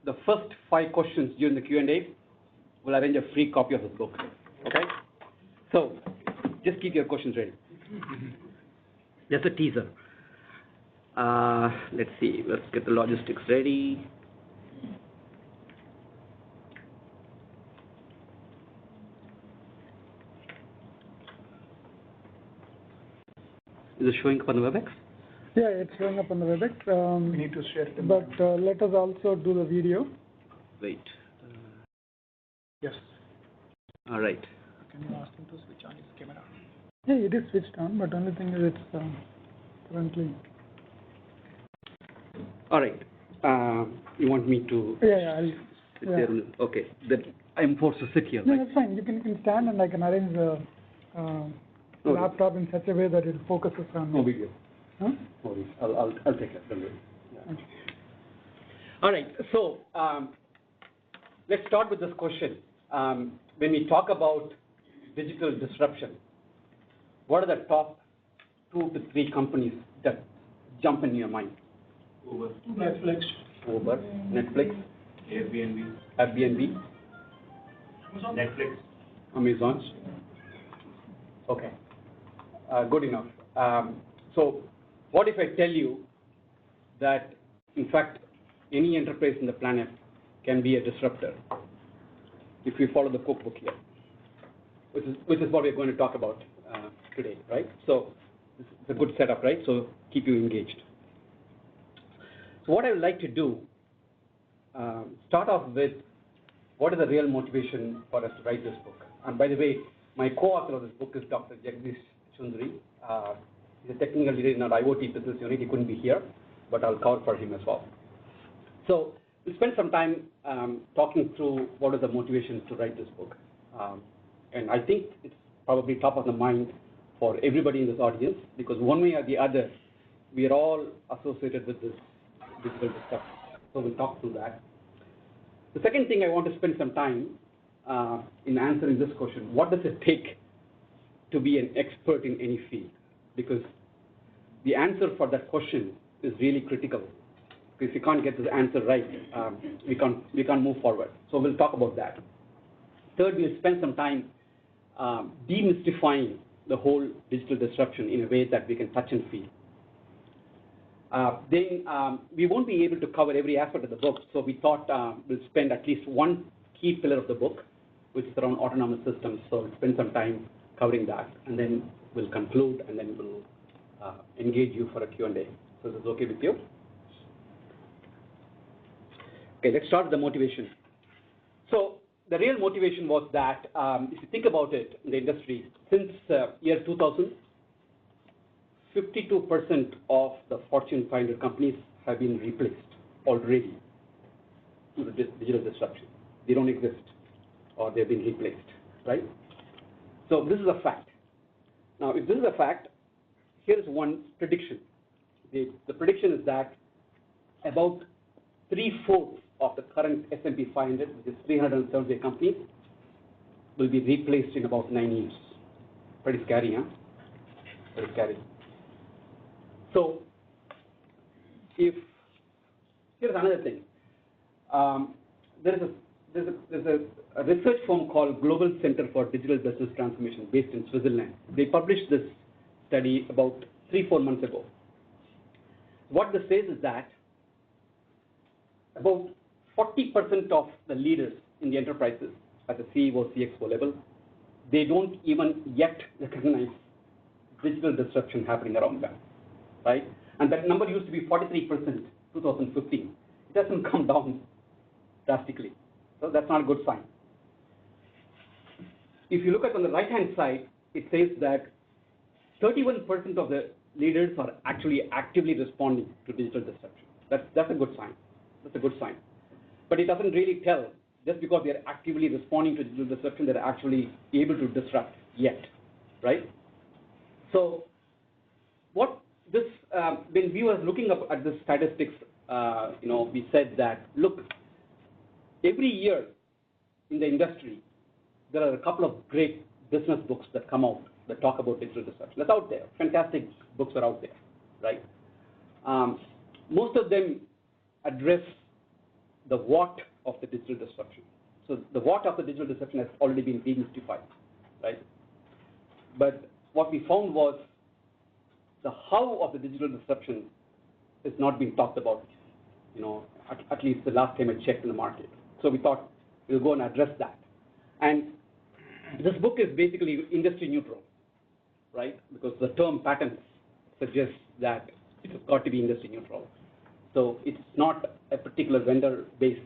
the first 5 questions during the Q&A, we'll arrange a free copy of this book. Okay? So just keep your questions ready. Just a teaser. Let's see. Let's get the logistics ready. Is it showing up on the WebEx? Yeah, it's showing up on the WebEx. We need to share it. But let us also do the video. Wait. Yes. All right. Can you ask him to switch on his camera? Yeah, it is switched on, but only thing is it's currently. All right. You want me to? Yeah. Sit there? Okay. Then I'm forced to sit here. No, right? that's fine. You can stand, and I can arrange the laptop in such a way that it focuses on. No big deal. Huh? No worries. I'll take it. Don't worry. Yeah. All right. So let's start with this question. When we talk about digital disruption, what are the top 2 to 3 companies that jump in your mind? Uber. Netflix. Uber, Netflix, Airbnb. Airbnb, Amazon. Netflix. Amazon. Okay. Good enough. So what if I tell you that, in fact, any enterprise in the planet can be a disruptor if we follow the cookbook here, which is what we're going to talk about today, right? So it's a good setup, right? So keep you engaged. So what I would like to do, start off with what is the real motivation for us to write this book. And by the way, my co-author of this book is Dr. Jagdish Chundri. He's a technical leader in our IoT business unit. He couldn't be here, but I'll cover for him as well. So we'll spend some time talking through what is the motivation to write this book. And I think it's probably top of the mind for everybody in this audience, because one way or the other, we are all associated with this digital disruption. So we'll talk through that. The second thing I want to spend some time in answering this question: what does it take to be an expert in any field? Because the answer for that question is really critical. If you can't get the answer right, we can't move forward. So we'll talk about that. Third, we'll spend some time demystifying the whole digital disruption in a way that we can touch and feel. Then we won't be able to cover every aspect of the book, so we thought we'll spend at least one key pillar of the book, which is around autonomous systems. So we'll spend some time covering that, and then we'll conclude, and then we'll engage you for a Q&A. So is this okay with you? Okay, let's start with the motivation. So the real motivation was that, if you think about it in the industry, since year 2000, 52% of the Fortune 500 companies have been replaced already due to digital disruption. They don't exist, or they've been replaced, right? So this is a fact. Now, if this is a fact, here's one prediction. The prediction is that about 3/4 of the current S&P 500, which is 370 companies, will be replaced in about 9 years. Pretty scary, huh? Pretty scary. So, here's another thing. There's a research firm called Global Center for Digital Business Transformation, based in Switzerland. They published this study about 3-4 months ago. What this says is that about 40% of the leaders in the enterprises at the CEO, CXO level, they don't even yet recognize digital disruption happening around them, right? And that number used to be 43%, 2015. It hasn't come down drastically, so that's not a good sign. If you look at on the right-hand side, it says that 31% of the leaders are actually actively responding to digital disruption. That's a good sign. That's a good sign. But it doesn't really tell, just because they're actively responding to digital disruption, they're actually able to disrupt yet, right? So what this, when we were looking up at the statistics, we said that, look, every year in the industry, there are a couple of great business books that come out that talk about digital disruption. That's out there. Fantastic books are out there, right? Most of them address the what of the digital disruption. So the what of the digital disruption has already been demystified, right? But what we found was the how of the digital disruption has not been talked about, at least the last time I checked in the market. So we thought we'll go and address that. And this book is basically industry neutral, right? Because the term patents suggests that it has got to be industry neutral. So it's not a particular vendor-based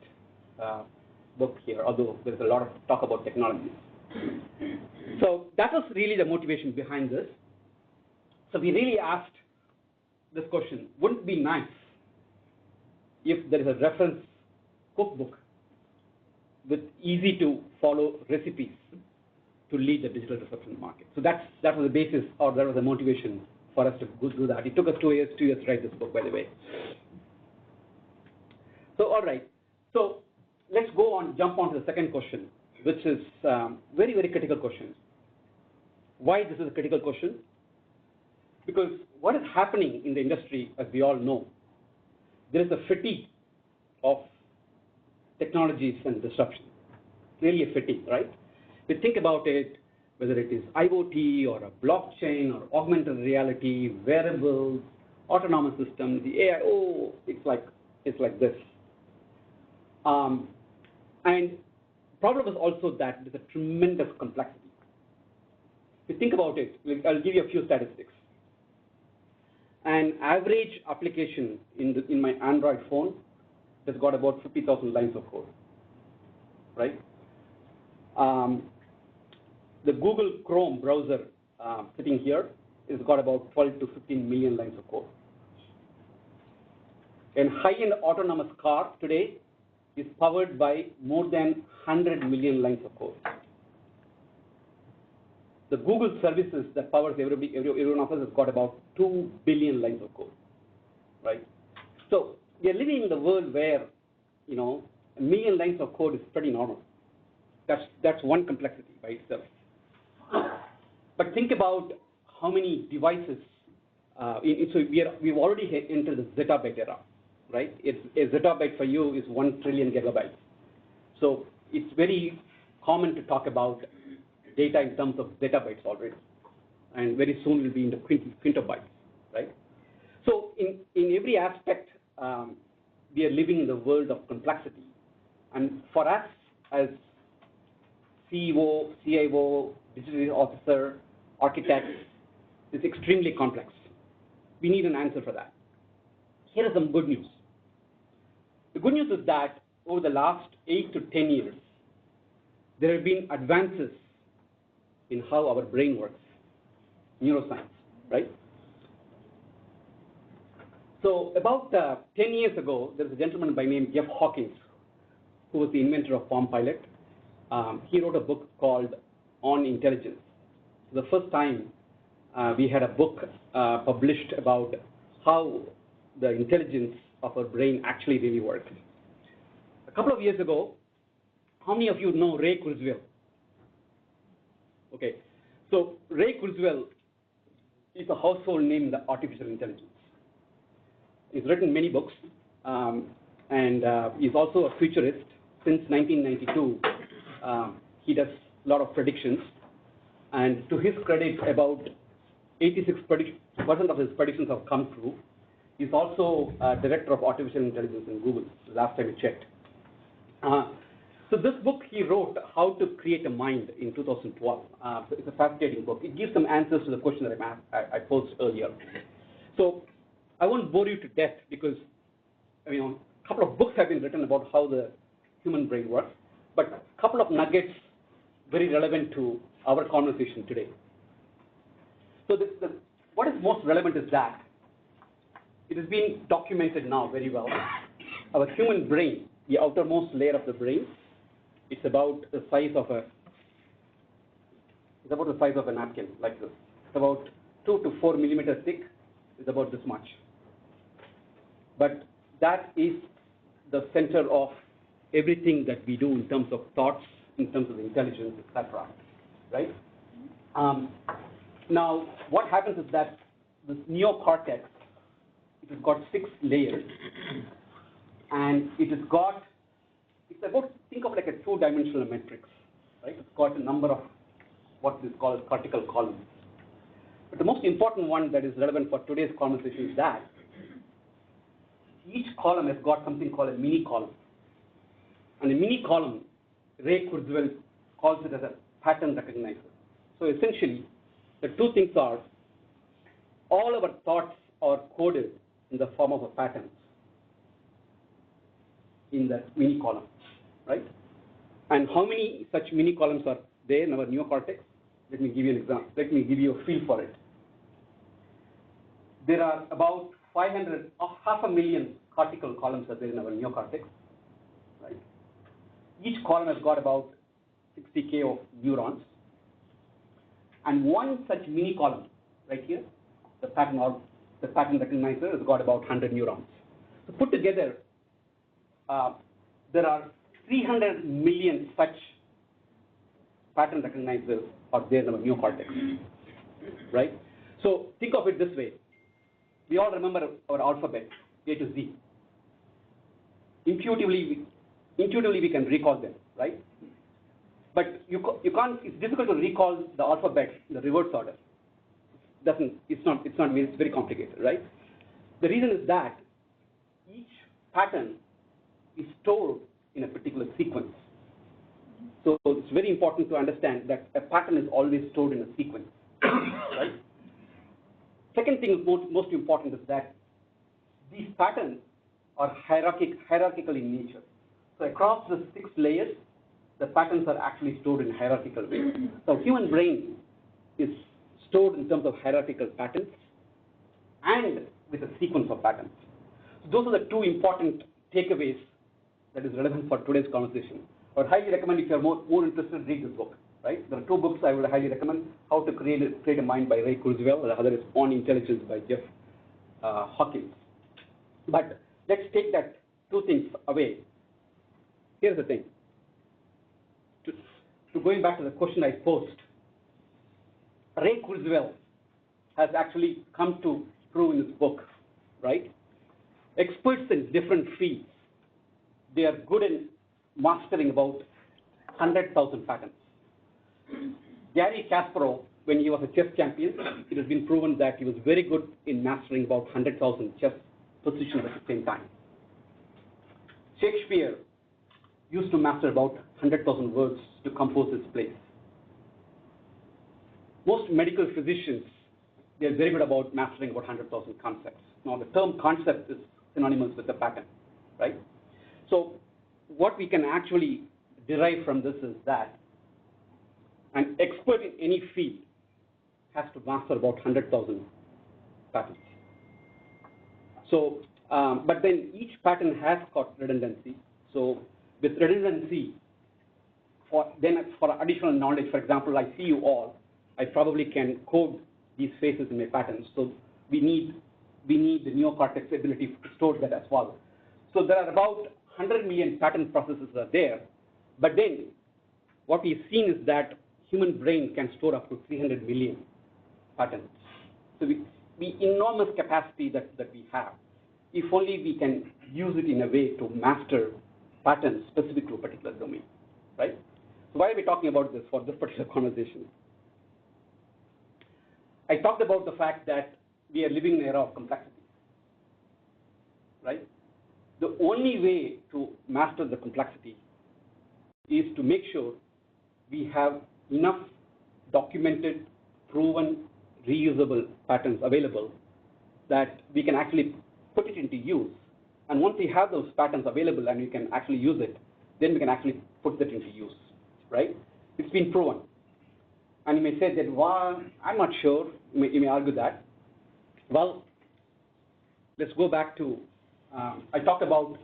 book here, although there's a lot of talk about technology. So that was really the motivation behind this. So we really asked this question, wouldn't it be nice if there is a reference cookbook with easy to follow recipes to lead the digital disruption market? So that was the basis, or that was the motivation for us to go through that. It took us 2 years to write this book, by the way. So all right, so let's jump on to the second question, which is very, very critical question. Why this is a critical question? Because what is happening in the industry, as we all know, there is a fatigue of technologies and disruption. Really a fatigue, right? We think about it, whether it is IoT or a blockchain or augmented reality, wearables, autonomous systems, the AI. Oh, it's like this. And problem is also that there's a tremendous complexity. If you think about it, I'll give you a few statistics. An average application in my Android phone has got about 50,000 lines of code, right? The Google Chrome browser sitting here has got about 12 to 15 million lines of code. A high-end autonomous car today is powered by more than 100 million lines of code. The Google services that powers everyone of us has got about 2 billion lines of code, right? So we are living in the world where, a million lines of code is pretty normal. That's one complexity by itself. But think about how many devices. So we've already entered the zettabyte era, right? A zettabyte for you is 1 trillion gigabytes. So it's very common to talk about data in terms of zettabytes already, and very soon we'll be in the quintobytes, right? So in every aspect, we are living in the world of complexity, and for us as CEO, CIO, digital officer, architects, it's extremely complex. We need an answer for that. Here is some good news. The good news is that over the last 8 to 10 years, there have been advances in how our brain works, neuroscience, right? So about 10 years ago, there was a gentleman by name Jeff Hawkins, who was the inventor of Palm Pilot. He wrote a book called On Intelligence. The first time we had a book published about how the intelligence of our brain actually really works. A couple of years ago, how many of you know Ray Kurzweil? Okay, so Ray Kurzweil is a household name in the artificial intelligence. He's written many books, and he's also a futurist. Since 1992, he does a lot of predictions, and to his credit, about 86% of his predictions have come true. He's also director of artificial intelligence in Google, last time I checked. So this book he wrote, How to Create a Mind, in 2012. So it's a fascinating book. It gives some answers to the question that I posed earlier. So I won't bore you to death because a couple of books have been written about how the human brain works, but a couple of nuggets very relevant to our conversation today. So what is most relevant is that it has been documented now very well. Our human brain, the outermost layer of the brain, it's about the size of a napkin, like this. It's about 2 to 4 millimeters thick. It's about this much. But that is the center of everything that we do in terms of thoughts, in terms of intelligence, etc. Right? Now, what happens is that this neocortex, it has got 6 layers, and it has got it's about, think of like a two-dimensional matrix, right? It's got a number of what is called cortical columns. But the most important one that is relevant for today's conversation is that each column has got something called a mini column. And a mini column, Ray Kurzweil calls it as a pattern recognizer. So essentially, the two things are, all our thoughts are coded in the form of a pattern in that mini column, right? And how many such mini columns are there in our neocortex? Let me give you an example. Let me give you a feel for it. There are about 500,000 cortical columns are there in our neocortex, right? Each column has got about 60K of neurons. And one such mini column right here, the pattern recognizer, has got about 100 neurons. So put together, there are 300 million such pattern recognizers are there in our neocortex, right? So think of it this way. We all remember our alphabet, A to Z. Intuitively we can recall them, right? But you can't. It's difficult to recall the alphabet in the reverse order. It's very complicated, right? The reason is that each pattern is stored in a particular sequence. So it's very important to understand that a pattern is always stored in a sequence, right? Second thing, most important, is that these patterns are hierarchical in nature. So across the 6 layers, the patterns are actually stored in hierarchical way. So human brain is stored in terms of hierarchical patterns and with a sequence of patterns. So those are the two important takeaways that is relevant for today's conversation. I would highly recommend, if you are more interested, read this book. Right? There are 2 books I would highly recommend: How to Create a Mind by Ray Kurzweil, the other is On Intelligence by Jeff Hawkins. But let's take that 2 things away. Here's the thing. To going back to the question I posed, Ray Kurzweil has actually come to prove in his book, right? Experts in different fields, they are good in mastering about 100,000 patterns. Gary Kasparov, when he was a chess champion, it has been proven that he was very good in mastering about 100,000 chess positions at the same time. Shakespeare used to master about 100,000 words to compose his plays. Most medical physicians, they are very good about mastering about 100,000 concepts. Now, the term concept is synonymous with the pattern, right? So what we can actually derive from this is that an expert in any field has to master about 100,000 patterns. So, but then each pattern has got redundancy. So with redundancy, for additional knowledge, for example, I see you all, I probably can code these faces in my patterns. So we need the neocortex ability to store that as well. So there are about 100 million pattern processes are there, but then what we've seen is that human brain can store up to 300 million patterns. So the enormous capacity that we have, if only we can use it in a way to master patterns specific to a particular domain, right? So why are we talking about this for this particular conversation? I talked about the fact that we are living in an era of complexity, right? The only way to master the complexity is to make sure we have enough documented, proven, reusable patterns available that we can actually put it into use. And once we have those patterns available and we can actually use it, then we can actually put that into use, right? It's been proven. And you may say that, well, I'm not sure. You may argue that. Well, let's go back to, I talked about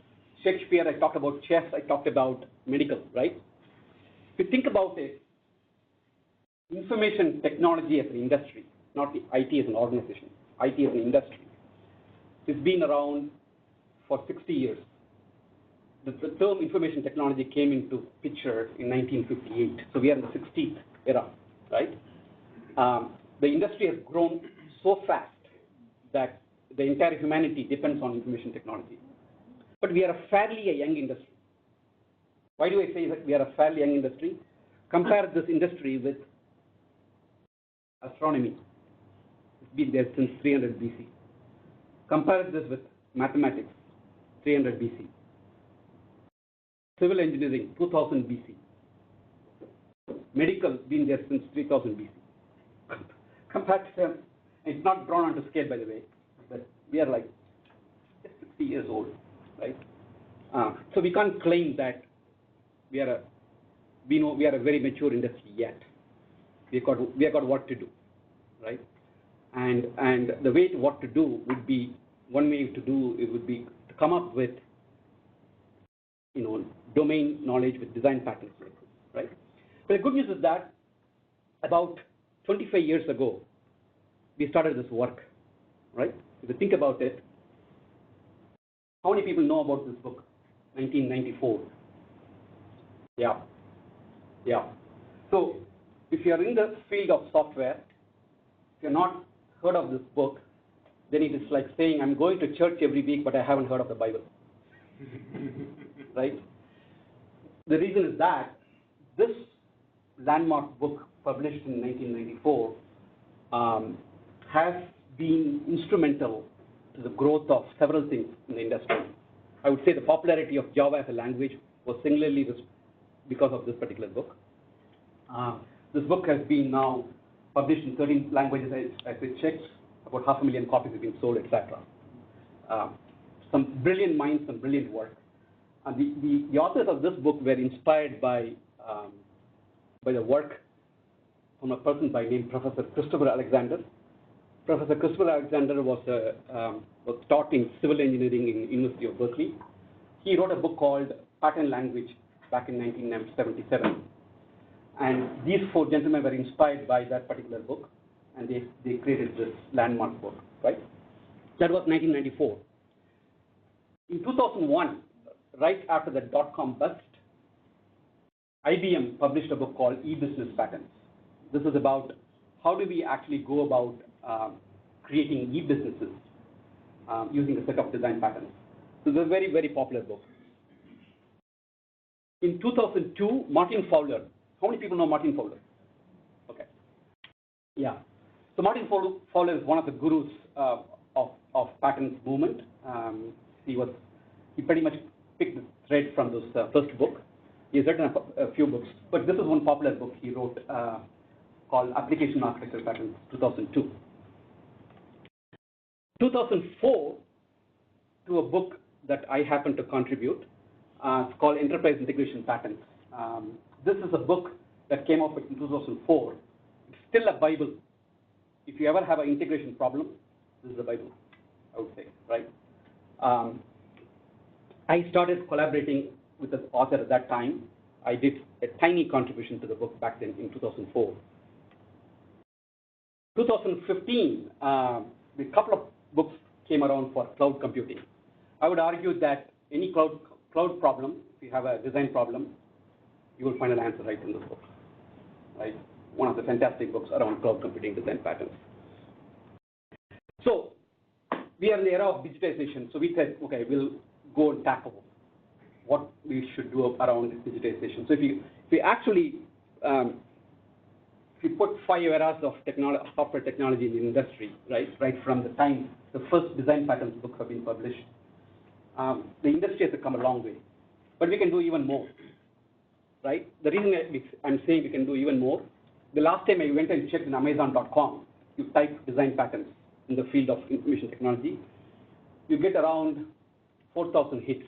Shakespeare, I talked about chess, I talked about medical, right? If you think about it, information technology as an industry, not the IT as an organization, IT as an industry, it's been around for 60 years. The term information technology came into picture in 1958, so we are in the 60th era, right? The industry has grown so fast that the entire humanity depends on information technology. But we are a fairly young industry. Why do I say that we are a fairly young industry? Compare this industry with astronomy. It's been there since 300 BC. Compare this with mathematics, 300 BC. Civil engineering, 2000 BC. Medical, been there since 3000 BC. Compared to them, it's not drawn onto scale, by the way, but we are like just 60 years old, right? So we can't claim that we are a very mature industry yet. We have got what to do, right? And the way to what to do would be, one way to do it would be to come up with, domain knowledge with design patterns, right? But the good news is that about 25 years ago, we started this work, right? If you think about it, how many people know about this book, 1994? Yeah. So if you are in the field of software, if you're not heard of this book, then it is like saying, I'm going to church every week, but I haven't heard of the Bible, right? The reason is that this landmark book published in 1994 has been instrumental to the growth of several things in the industry. I would say the popularity of Java as a language was singularly because of this particular book. This book has been now published in 13 languages as I checked. About 500,000 copies have been sold, etc. Some brilliant minds, some brilliant work. And the authors of this book were inspired by the work from a person by name Professor Christopher Alexander. Professor Christopher Alexander was taught in civil engineering in University of Berkeley. He wrote a book called Pattern Language back in 1977. And these four gentlemen were inspired by that particular book, and they created this landmark book, right? That was 1994. In 2001, right after the dot-com bust, IBM published a book called E-Business Patterns. This is about how do we actually go about creating e-businesses using a set of design patterns. So it's a very, very popular book. In 2002, Martin Fowler. How many people know Martin Fowler? Okay. Yeah. So Martin Fowler is one of the gurus of patterns movement. He pretty much picked the thread from this first book. He's written a few books, but this is one popular book he wrote called Application Architecture Patterns, 2002. 2004, to a book that I happen to contribute. It's called Enterprise Integration Patterns. This is a book that came out in 2004. It's still a Bible. If you ever have an integration problem, this is the Bible, I would say, right? I started collaborating with the author at that time. I did a tiny contribution to the book back then in 2004. 2015, a couple of books came around for cloud computing. I would argue that any cloud problem, if you have a design problem, you will find an answer right in this book, right? One of the fantastic books around cloud computing design patterns. So we are in the era of digitization. So we said, okay, we'll go and tackle what we should do around digitization. So if you actually if you put 5 eras of software technology in the industry, right from the time the first design patterns books have been published, the industry has come a long way. But we can do even more, right? The reason I'm saying we can do even more, the last time I went and checked in Amazon.com, you type design patterns in the field of information technology, you get around 4,000 hits.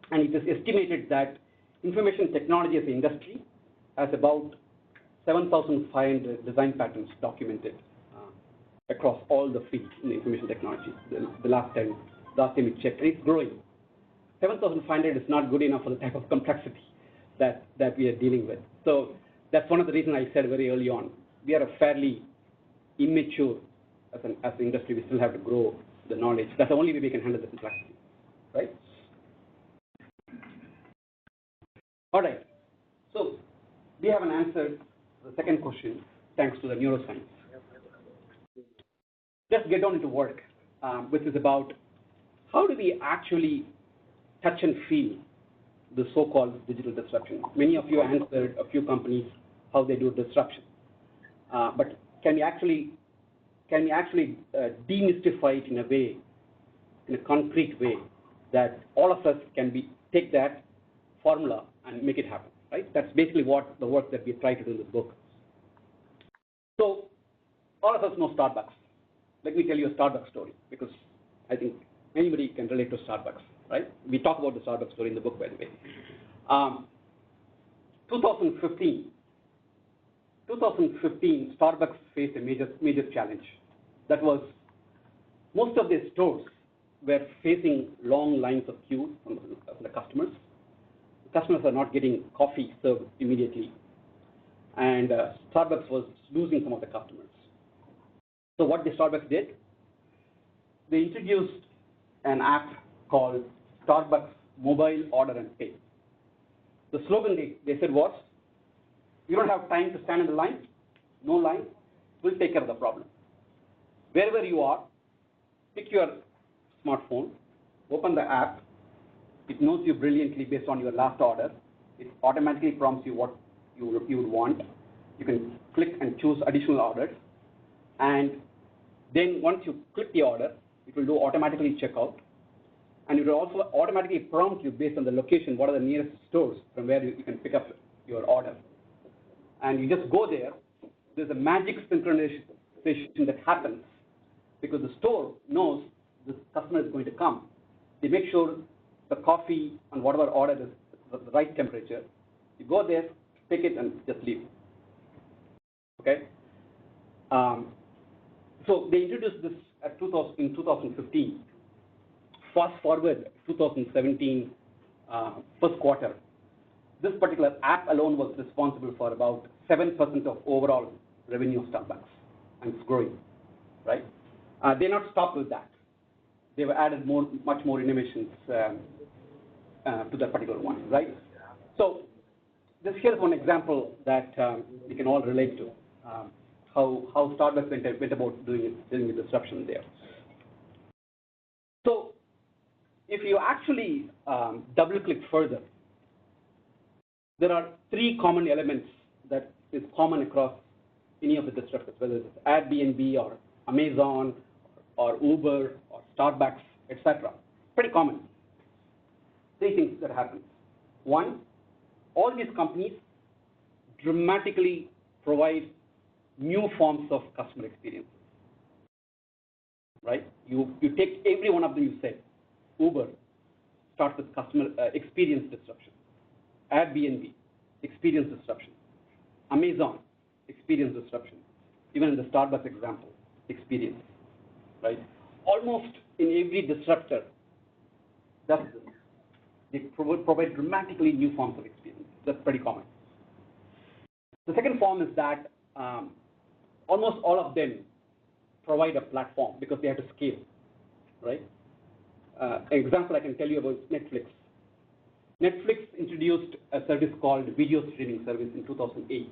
And it is estimated that information technology as an industry has about 7,500 design patterns documented across all the fields in the information technology. The last time we checked, and it's growing. 7,500 is not good enough for the type of complexity that we are dealing with. So that's one of the reasons I said very early on, we are a fairly immature as an industry. We still have to grow the knowledge. That's the only way we can handle the complexity, right? All right. So we haven't answered the second question thanks to the neuroscience. Let's get down into work, which is about how do we actually touch and feel the so-called digital disruption. Many of you answered a few companies how they do disruption, but can we actually demystify it in a way, in a concrete way, that all of us can take that formula and make it happen, right? That's basically what the work that we try to do in this book. So all of us know Starbucks. Let me tell you a Starbucks story, because I think anybody can relate to Starbucks, right? We talk about the Starbucks story in the book, by the way. 2015, Starbucks faced a major challenge. That was most of their stores were facing long lines of queues from the customers. The customers are not getting coffee served immediately, and Starbucks was losing some of the customers. So what the Starbucks did, they introduced an app called Starbucks Mobile Order and Pay. The slogan they said was, you don't have time to stand in the line, no line, we'll take care of the problem. Wherever you are, pick your smartphone, open the app, it knows you brilliantly based on your last order, it automatically prompts you what you would want. You can click and choose additional orders, and then once you click the order, it will do automatically checkout, and it will also automatically prompt you based on the location, what are the nearest stores from where you can pick up your order. And you just go there, there's a magic synchronization that happens, because the store knows this customer is going to come. They make sure the coffee and whatever order is the right temperature. You go there, pick it, and just leave. Okay? So they introduced this in 2015. Fast forward 2017, first quarter. This particular app alone was responsible for about 7% of overall revenue of Starbucks, and it's growing, right? They're not stopped with that. They've added much more innovations to that particular one, right? So here's one example that we can all relate to, how Starbucks went about doing the disruption there. So if you actually double-click further, there are three common elements that is common across any of the disruptors, whether it's Airbnb or Amazon or Uber or Starbucks, etc. Pretty common. Three things that happen. One, all these companies dramatically provide new forms of customer experience. Right? You take every one of them. You say, Uber starts with customer experience disruption. Airbnb, experience disruption. Amazon, experience disruption. Even in the Starbucks example, experience. Right? Almost in every disruptor, that's this. They provide dramatically new forms of experience. That's pretty common. The second form is that almost all of them provide a platform because they have to scale, right? An example I can tell you about is Netflix. Netflix introduced a service called video streaming service in 2008.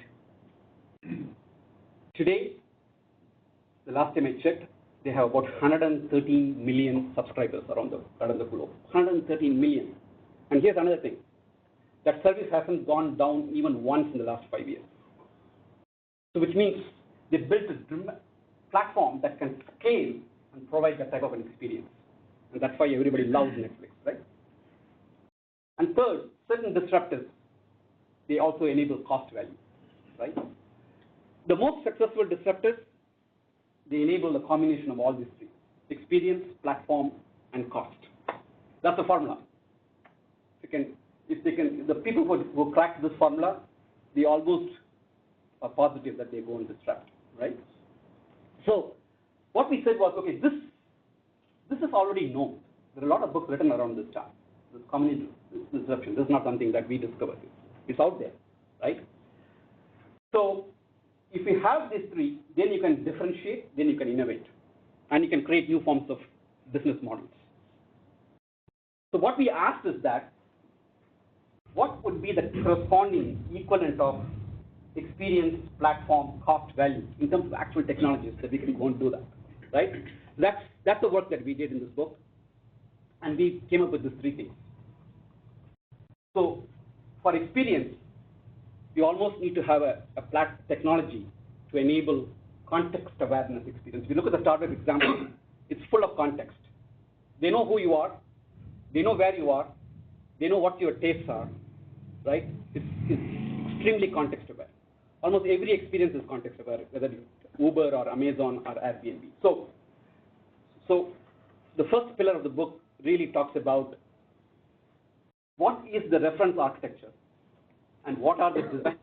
Today, the last time I checked, they have about 113 million subscribers around the globe. 113 million. And here's another thing. That service hasn't gone down even once in the last 5 years. So which means they built a platform that can scale and provide that type of an experience. And that's why everybody loves Netflix, right? And third, certain disruptors, they also enable cost value, right? The most successful disruptors, they enable the combination of all these three: experience, platform, and cost. That's the formula. If the people who crack this formula, they almost are positive that they go and disrupt, right? So what we said was, okay, this is already known. There are a lot of books written around this stuff. This combination disruption. This is not something that we discovered. It's out there, right? So if you have these three, then you can differentiate, then you can innovate, and you can create new forms of business models. So what we asked is that, what would be the corresponding equivalent of experience, platform, cost, value in terms of actual technologies that we can go and do that, right? That's the work that we did in this book, and we came up with these three things. So for experience, you almost need to have a technology to enable context awareness experience. If you look at the startup example, it's full of context. They know who you are, they know where you are, they know what your tastes are, right? It's extremely context aware. Almost every experience is context aware, whether it's Uber or Amazon or Airbnb. So the first pillar of the book really talks about what is the reference architecture and what are the designs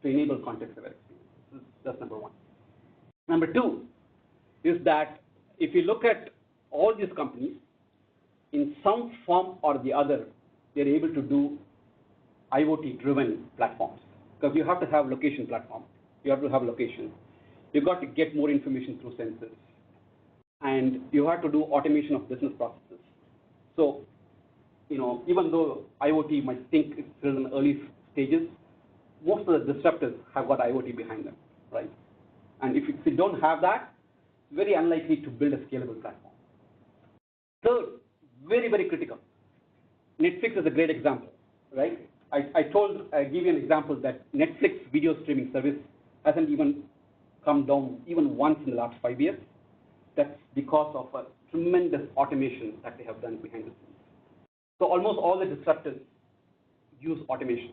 to enable context aware experience. That's number one. Number two is that if you look at all these companies, in some form or the other, they're able to do IoT-driven platforms. Because you have to have location platform. You have to have location. You've got to get more information through sensors. And you have to do automation of business processes. So, even though IoT might think it's still in early stages, most of the disruptors have got IoT behind them, right? And if you don't have that, it's very unlikely to build a scalable platform. Third, very, very critical. Netflix is a great example, right? I give you an example that Netflix video streaming service hasn't even come down even once in the last 5 years. That's because of a tremendous automation that they have done behind the scenes. So almost all the disruptors use automation.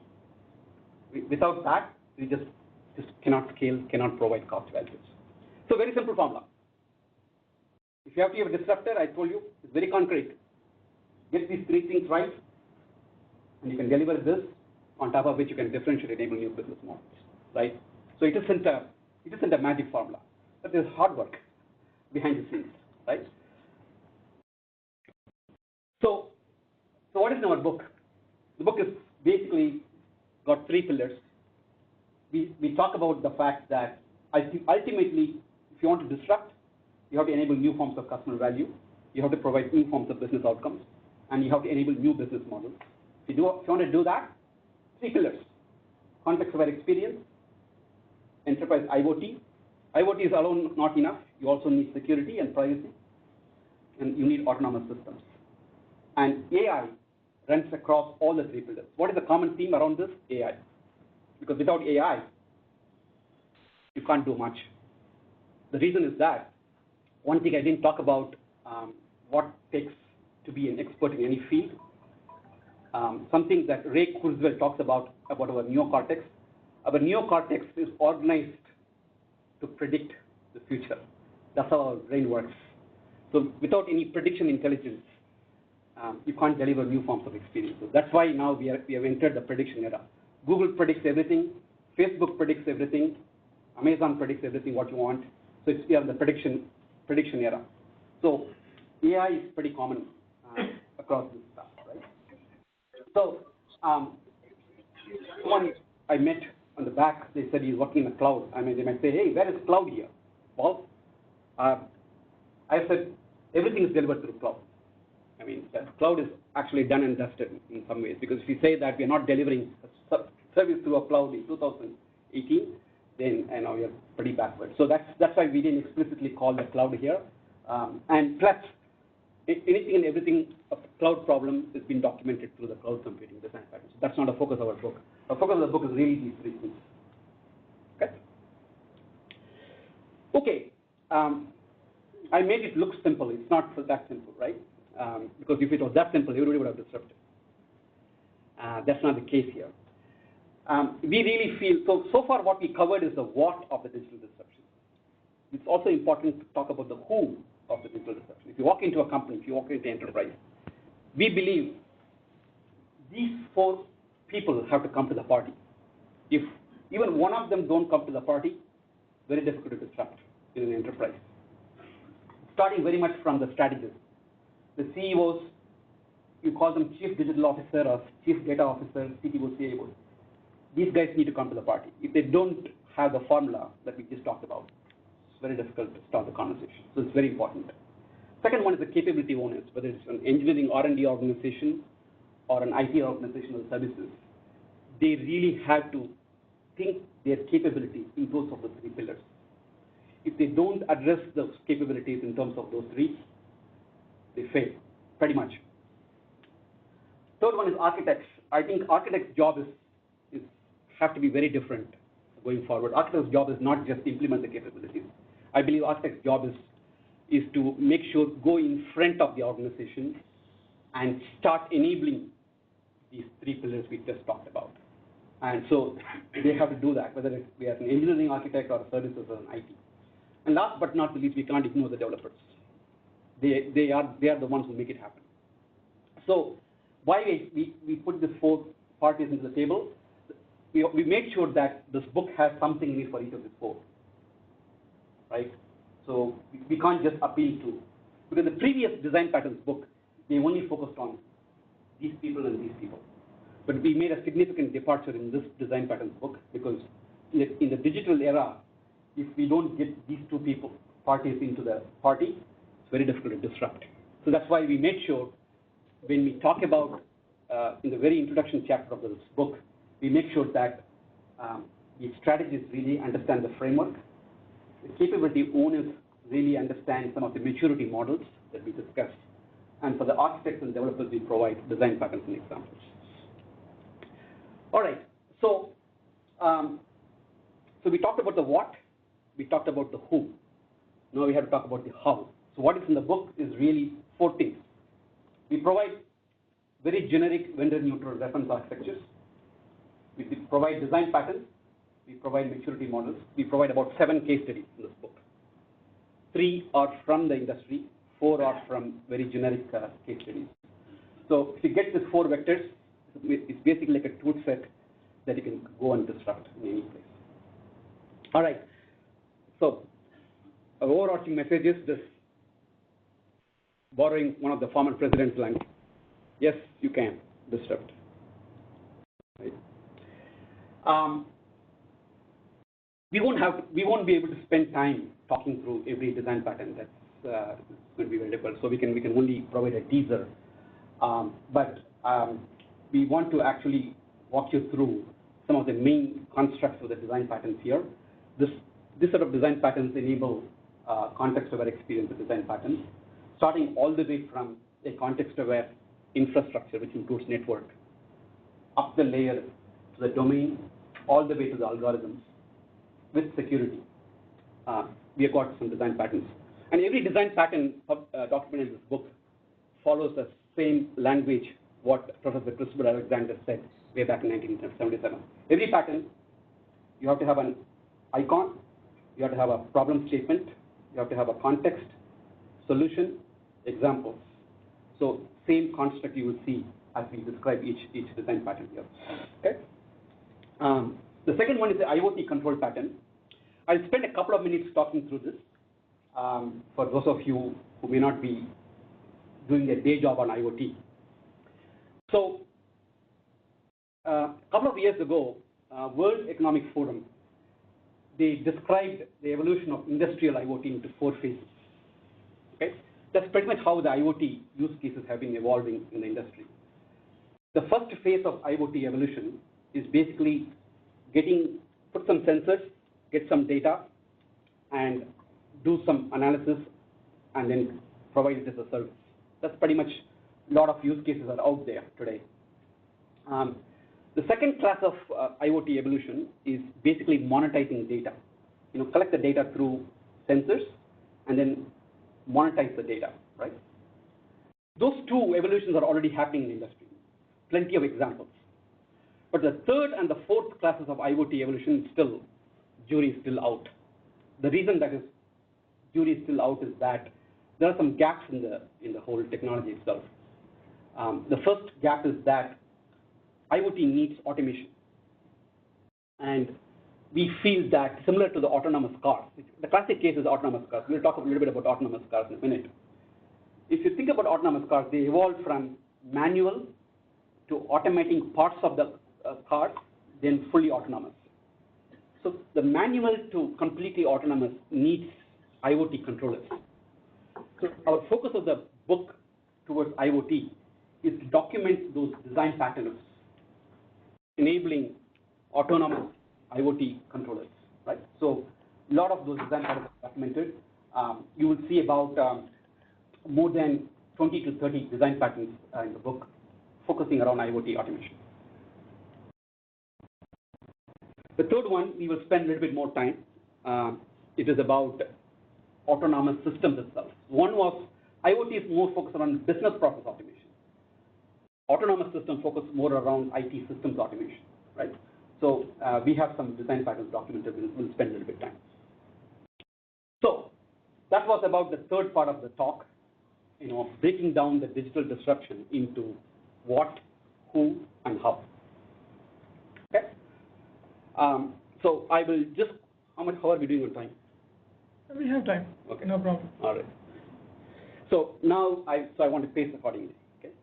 Without that, we just cannot scale, cannot provide cost values. So very simple formula. If you have to have a disruptor, I told you, it's very concrete. Get these three things right, and you can deliver this, on top of which you can differentiate enable new business models, right? So it isn't a magic formula, but there's hard work behind the scenes, right? So what is in our book? The book is basically got three pillars. We talk about the fact that ultimately, if you want to disrupt, you have to enable new forms of customer value, you have to provide new forms of business outcomes, and you have to enable new business models. If you want to do that, three pillars: context-aware experience, enterprise IoT. IoT is alone not enough. You also need security and privacy, and you need autonomous systems. And AI runs across all the three pillars. What is the common theme around this? AI. Because without AI, you can't do much. The reason is that one thing I didn't talk about, what takes to be an expert in any field. Something that Ray Kurzweil talks about our neocortex. Our neocortex is organized to predict the future. That's how our brain works. So without any prediction intelligence, you can't deliver new forms of experiences. That's why now we have entered the prediction era. Google predicts everything. Facebook predicts everything. Amazon predicts everything what you want. So we are in the prediction era. So AI is pretty common across this stuff, right? So someone I met on the back, they said he's working in the cloud. I mean, they might say, hey, where is cloud here? Well, I said everything is delivered through cloud. I mean, that cloud is actually done and dusted in some ways, because if you say that we are not delivering a service through a cloud in 2018, then we are pretty backward. So that's why we didn't explicitly call the cloud here. And plus, anything and everything of the cloud problem has been documented through the cloud computing design pattern. So that's not a focus of our book. Our focus of the book is really these three things. Okay. I made it look simple. It's not that simple, right? Because if it was that simple, everybody would have disrupted. That's not the case here. We really feel, so far what we covered is the what of the digital disruption. It's also important to talk about the who of the digital disruption. If you walk into a company, if you walk into enterprise, we believe these four people have to come to the party. If even one of them don't come to the party, very difficult to disrupt in an enterprise. Starting very much from the strategists. The CEOs, you call them chief digital officer or chief data officer, CTO, CIO. These guys need to come to the party. If they don't have the formula that we just talked about, it's very difficult to start the conversation. So it's very important. Second one is the capability owners, whether it's an engineering R&D organization or an IT organization or services. They really have to think their capabilities in terms of the three pillars. If they don't address those capabilities in terms of those three, they fail, pretty much. Third one is architects. I think architects' job have to be very different going forward. Architects' job is not just implement the capabilities. I believe architects' job is to make sure go in front of the organization and start enabling these three pillars we just talked about. And so they have to do that, whether we are an engineering architect or services or an IT. And last but not the least, we can't ignore the developers. They are the ones who make it happen. So why we put these four parties into the table? We made sure that this book has something in it for each of these four, right? So we can't just appeal to, because the previous design patterns book, they only focused on these people and these people. But we made a significant departure in this design patterns book because in the digital era, if we don't get these two parties into the party, it's very difficult to disrupt. So that's why we made sure when we talk about in the very introduction chapter of this book, we make sure that the strategists really understand the framework. The capability owners really understand some of the maturity models that we discussed. And for the architects and developers, we provide design patterns and examples. All right, so we talked about the what, we talked about the who. Now we have to talk about the how. So what is in the book is really four things. We provide very generic vendor-neutral reference architectures. We provide design patterns. We provide maturity models. We provide about 7 case studies in this book. 3 are from the industry. 4 are from very generic case studies. So if you get these 4 vectors, it's basically like a tool set that you can go and disrupt in any place. All right. So our overarching message is this: borrowing one of the former president's lines. Yes, you can disrupt. Right. We won't be able to spend time talking through every design pattern. That's going to be very difficult. So we can only provide a teaser. But we want to actually walk you through some of the main constructs of the design patterns here. This sort of design patterns enable context-aware experience with design patterns, starting all the way from a context-aware infrastructure, which includes network, up the layer to the domain, all the way to the algorithms, with security. We have got some design patterns. And every design pattern documented in this book follows the same language what Professor Christopher Alexander said way back in 1977. Every pattern, you have to have an icon, you have to have a problem statement, you have to have a context, solution, examples. So same construct you will see as we describe each design pattern here. Okay. The second one is the IoT control pattern. I'll spend a couple of minutes talking through this for those of you who may not be doing a day job on IoT. So a couple of years ago, World Economic Forum, they described the evolution of industrial IoT into 4 phases. Okay? That's pretty much how the IoT use cases have been evolving in the industry. The first phase of IoT evolution is basically put some sensors, get some data, and do some analysis, and then provide it as a service. That's pretty much a lot of use cases are out there today. The second class of IoT evolution is basically monetizing data. Collect the data through sensors, and then monetize the data, right? Those 2 evolutions are already happening in the industry. Plenty of examples. But the third and the fourth classes of IoT evolution jury is still out. The reason that is jury is still out is that there are some gaps in the whole technology itself. The first gap is that IoT needs automation. And we feel that similar to the autonomous cars, the classic case is autonomous cars. We'll talk a little bit about autonomous cars in a minute. If you think about autonomous cars, they evolved from manual to automating parts of the car, then fully autonomous. So the manual to completely autonomous needs IoT controllers. So our focus of the book towards IoT is to document those design patterns enabling autonomous IoT controllers, right? So a lot of those design patterns are documented. You will see about more than 20 to 30 design patterns in the book. focusing around IoT automation. The third one, we will spend a little bit more time. It is about autonomous systems itself. One was IoT is more focused on business process automation. Autonomous system focus more around IT systems automation, right? So we have some design patterns documented. We'll spend a little bit of time. So that was about the third part of the talk, breaking down the digital disruption into what, who, and how. Okay. So I will just, how are we doing on time? We have time. Okay. No problem. All right. So now I want to pace accordingly. Okay.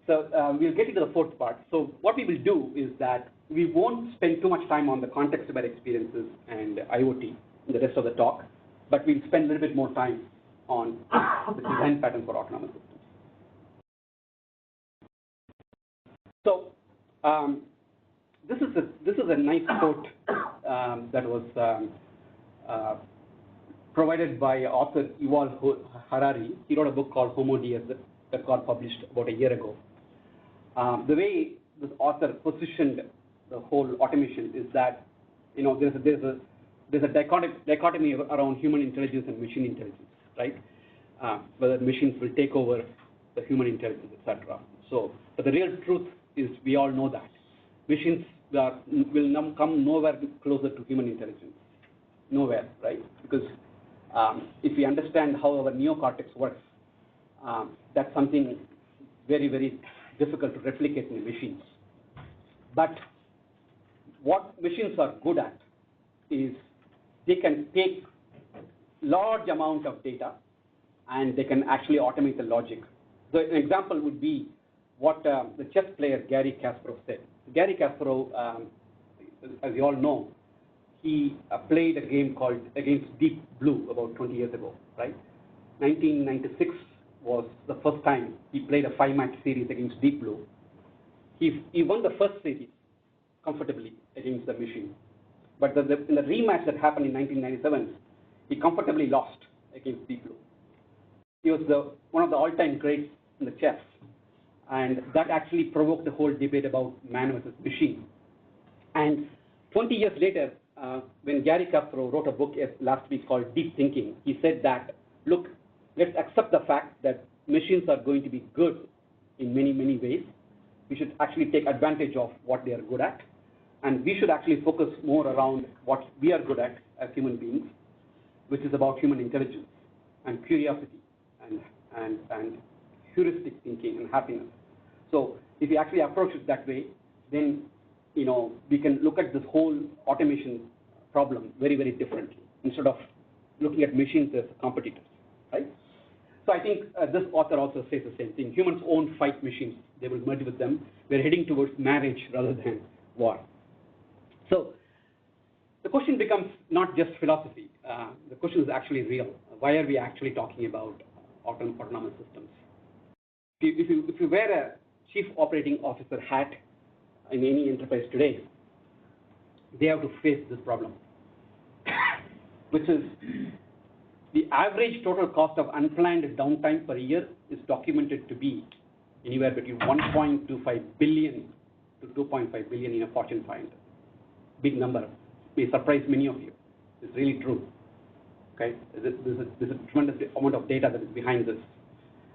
So we'll get into the fourth part. So what we will do is that we won't spend too much time on the context-aware experiences and IoT in the rest of the talk, but we'll spend a little bit more time on the design pattern for autonomous systems. So this is a nice quote that was provided by author Yuval Harari. He wrote a book called Homo Deus that got published about a year ago. The way this author positioned the whole automation is that there's a dichotomy around human intelligence and machine intelligence, right? Whether machines will take over the human intelligence, etc. So, but the real truth is we all know that machines will come nowhere closer to human intelligence, nowhere, right? Because if we understand how our neocortex works, that's something very, very difficult to replicate in machines. But what machines are good at is they can take large amount of data and they can actually automate the logic. So an example would be what the chess player Garry Kasparov said. Garry Kasparov, as you all know, he played a game called against Deep Blue about 20 years ago, right? 1996 was the first time he played a 5-match series against Deep Blue. He won the first series comfortably against the machine. But in the rematch that happened in 1997, he comfortably lost against Deep Blue. He was one of the all-time greats in the chess. And that actually provoked the whole debate about man versus machine. And 20 years later, when Garry Kasparov wrote a book last week called Deep Thinking, he said that, look, let's accept the fact that machines are going to be good in many, many ways. We should actually take advantage of what they are good at. And we should actually focus more around what we are good at as human beings, which is about human intelligence and curiosity and heuristic thinking and happiness. So if we actually approach it that way, then we can look at this whole automation problem very, very differently instead of looking at machines as competitors, right? So I think this author also says the same thing. Humans won't fight machines. They will merge with them. We're heading towards marriage rather than war. So the question becomes not just philosophy. The question is actually real. Why are we actually talking about autonomous systems? If you wear a chief operating officer hat in any enterprise today, they have to face this problem, which is the average total cost of unplanned downtime per year is documented to be anywhere between 1.25 billion to 2.5 billion in a Fortune 500. Big number. May surprise many of you. It's really true. Okay, there's a tremendous amount of data that is behind this.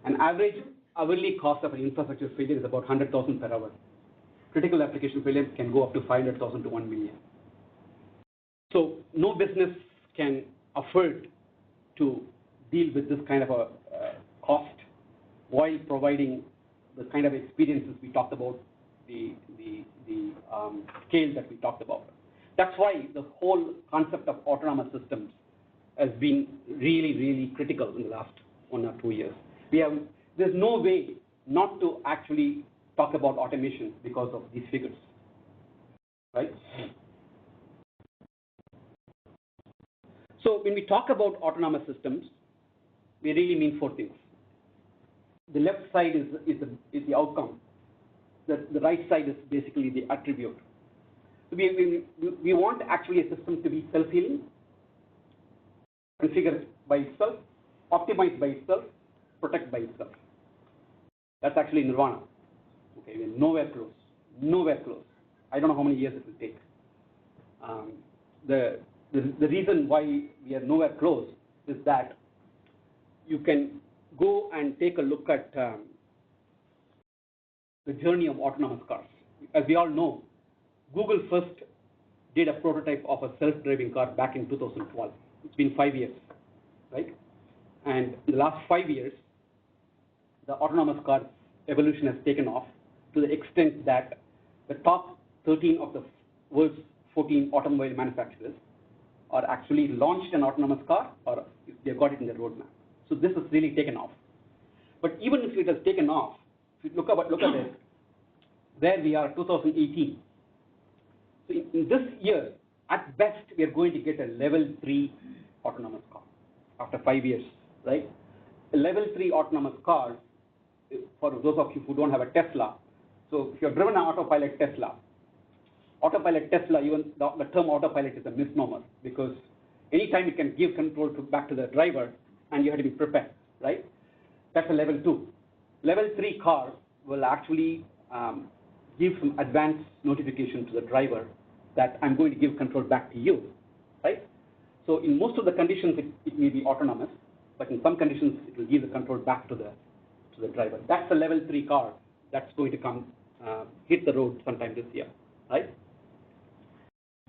An average hourly cost of an infrastructure failure is about 100,000 per hour. Critical application failures can go up to 500,000 to 1 million. So no business can afford to deal with this kind of a cost while providing the kind of experiences we talked about, the scale that we talked about. That's why the whole concept of autonomous systems has been really, really critical in the last 1 or 2 years. There's no way not to actually talk about automation because of these figures, right? So when we talk about autonomous systems, we really mean 4 things. The left side is the outcome. The right side is basically the attribute. We want actually a system to be self-healing, configured by itself, optimized by itself, protect by itself. That's actually nirvana. Okay, we're nowhere close. Nowhere close. I don't know how many years it will take. The reason why we are nowhere close is that you can go and take a look at the journey of autonomous cars. As we all know, Google first did a prototype of a self-driving car back in 2012. It's been 5 years, right? And in the last 5 years, the autonomous car evolution has taken off to the extent that the top 13 of the world's 14 automobile manufacturers are actually launched an autonomous car or they've got it in their roadmap. So this has really taken off. But even if it has taken off, if you look at it, where we are 2018. So in this year, at best, we are going to get a level 3 autonomous car after 5 years, right? A level 3 autonomous car, for those of you who don't have a Tesla, so if you've driven an autopilot Tesla, even the term autopilot is a misnomer because anytime it can give control back to the driver and you have to be prepared, right? That's a level 2. Level 3 car will actually give some advanced notification to the driver that I'm going to give control back to you, right? So in most of the conditions, it may be autonomous, but in some conditions, it will give the control back to the driver. That's a level 3 car that's going to come hit the road sometime this year, right?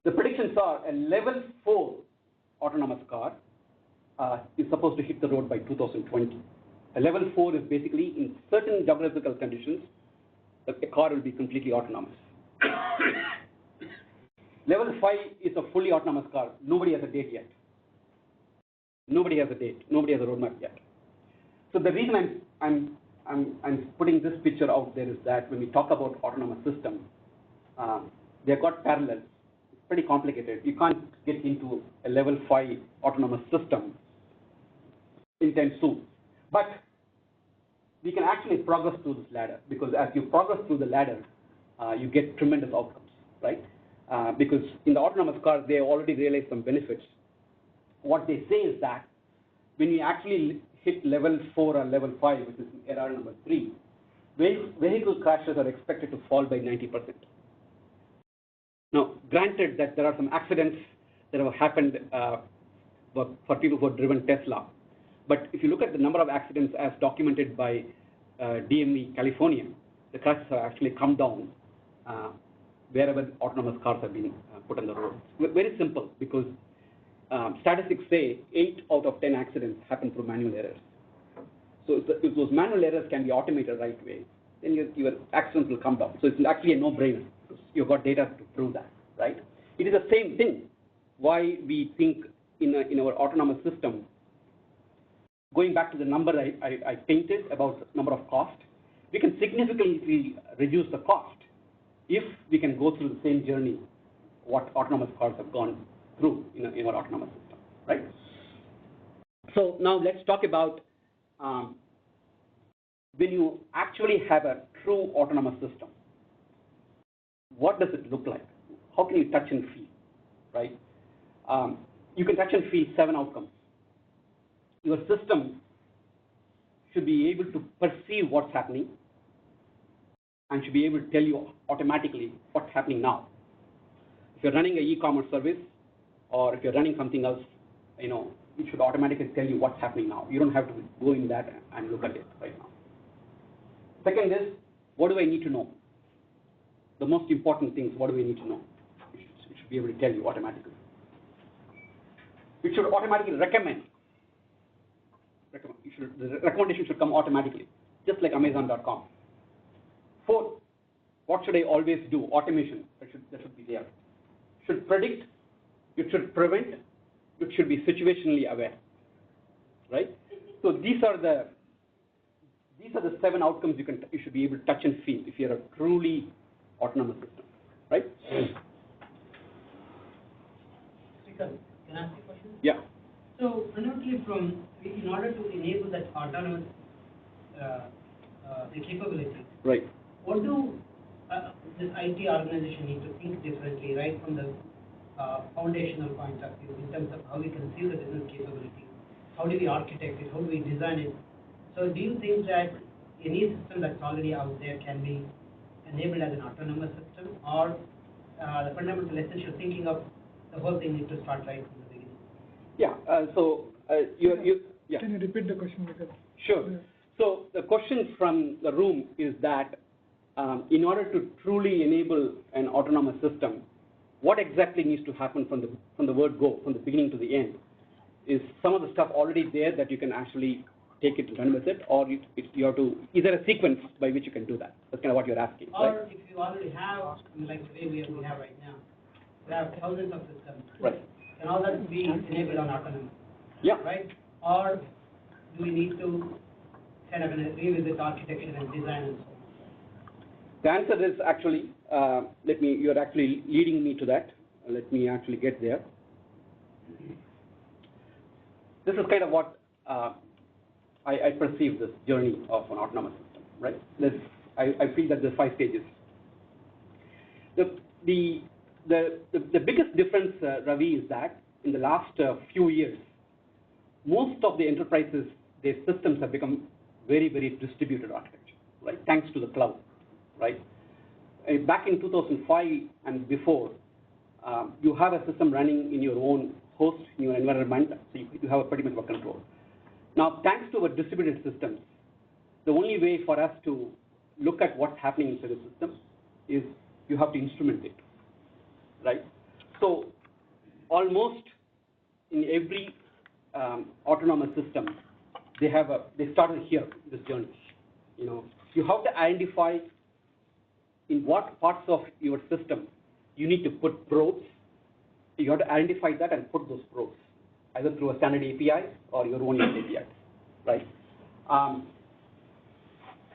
The predictions are a level 4 autonomous car is supposed to hit the road by 2020. A level 4 is basically in certain geographical conditions, the car will be completely autonomous. Level 5 is a fully autonomous car. Nobody has a date yet. Nobody has a date. Nobody has a roadmap yet. So the reason I'm putting this picture out there is that when we talk about autonomous systems, they've got parallels. It's pretty complicated. You can't get into a level 5 autonomous system anytime soon. But we can actually progress through this ladder because as you progress through the ladder, you get tremendous outcomes, right? Because in the autonomous cars, they already realized some benefits. What they say is that when you actually hit level 4 or level 5, which is error number 3, vehicle crashes are expected to fall by 90%. Now, granted that there are some accidents that have happened for people who have driven Tesla, but if you look at the number of accidents as documented by DMV California, the crashes have actually come down wherever autonomous cars have been put on the road. Very simple, because statistics say 8 out of 10 accidents happen through manual errors. So if those manual errors can be automated right way, then your accidents will come down. So it's actually a no-brainer. You've got data to prove that, right? It is the same thing why we think in our autonomous system, going back to the number I painted about the number of cost, we can significantly reduce the cost if we can go through the same journey what autonomous cars have gone through in our autonomous system, right? So now let's talk about when you actually have a true autonomous system, what does it look like? How can you touch and feel, right? You can touch and feel 7 outcomes. Your system should be able to perceive what's happening and should be able to tell you automatically what's happening now. If you're running an e-commerce service or if you're running something else, it should automatically tell you what's happening now. You don't have to go in that and look at it right now. Second is, what do I need to know? The most important things, what do we need to know? It should be able to tell you automatically. It should automatically recommend. The recommendation should come automatically, just like Amazon.com. 4, what should I always do? Automation, that should be there. It should predict, it should prevent, it should be situationally aware, right? So these are the 7 outcomes you should be able to touch and feel if you're a truly autonomous system, right? Srikanth, can I ask you a question? Yeah. So, fundamentally, in order to enable that autonomous the capability, right? What do this IT organization need to think differently, right from the foundational point of view, in terms of how we conceive the business capability, how do we architect it, how do we design it? So, do you think that any system that's already out there can be enabled as an autonomous system, or the fundamental essential thinking of the whole thing needs to start right from the beginning? Yeah. Yeah. Can you repeat the question? Because Sure. Yeah. So the question from the room is that in order to truly enable an autonomous system, what exactly needs to happen from the word go, from the beginning to the end? Is some of the stuff already there that you can actually take it and run with it, or you have to, is there a sequence by which you can do that? That's kind of what you're asking, Or right? if you already have, like the way we have right now, we have thousands of systems. Right. Can all that be enabled on autonomous? Yeah. Right? Or do we need to kind of revisit architecture and design and so on? The answer is actually, you're actually leading me to that. Let me actually get there. This is kind of what I perceive this journey of an autonomous system, right? I feel that there's 5 stages. The biggest difference, Ravi, is that in the last few years, most of the enterprises, their systems have become very, very distributed architecture, right? Thanks to the cloud, right? Back in 2005 and before, you have a system running in your own host, in your environment, so you have a pretty much of control. Now, thanks to our distributed systems, the only way for us to look at what's happening inside the system is you have to instrument it, right? So, almost in every autonomous system, they started here, this journey. You have to identify in what parts of your system you need to put probes. You have to identify that and put those probes, either through a standard API or your own API, right?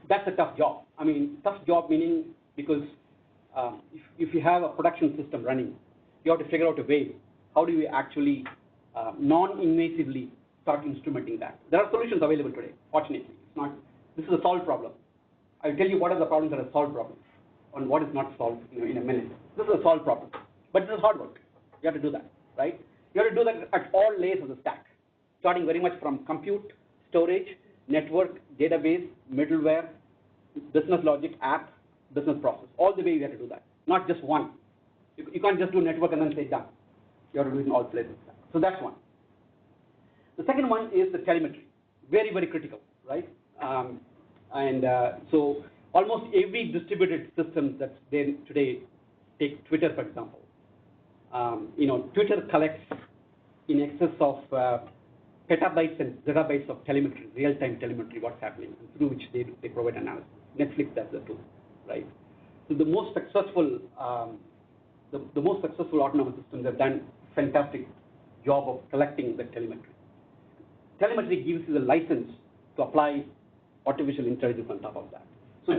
That's a tough job. I mean, tough job meaning because if you have a production system running, you have to figure out a way. How do we actually non-invasively start instrumenting that? There are solutions available today, fortunately. It's not, this is a solved problem. I'll tell you what are the problems that are solved problems and what is not solved in a minute. This is a solved problem, but this is hard work. You have to do that, right? You have to do that at all layers of the stack, starting very much from compute, storage, network, database, middleware, business logic, app, business process. All the way you have to do that, not just one. You can't just do network and then say done. You have to do it in all places. So that's one. The second one is the telemetry, very, very critical, right? So almost every distributed system that's there today, take Twitter for example. Twitter collects in excess of petabytes and zettabytes of telemetry, real-time telemetry, what's happening, through which they provide analysis. Netflix does that too, right? So the most successful autonomous systems have done a fantastic job of collecting the telemetry. Telemetry gives you the license to apply artificial intelligence on top of that. So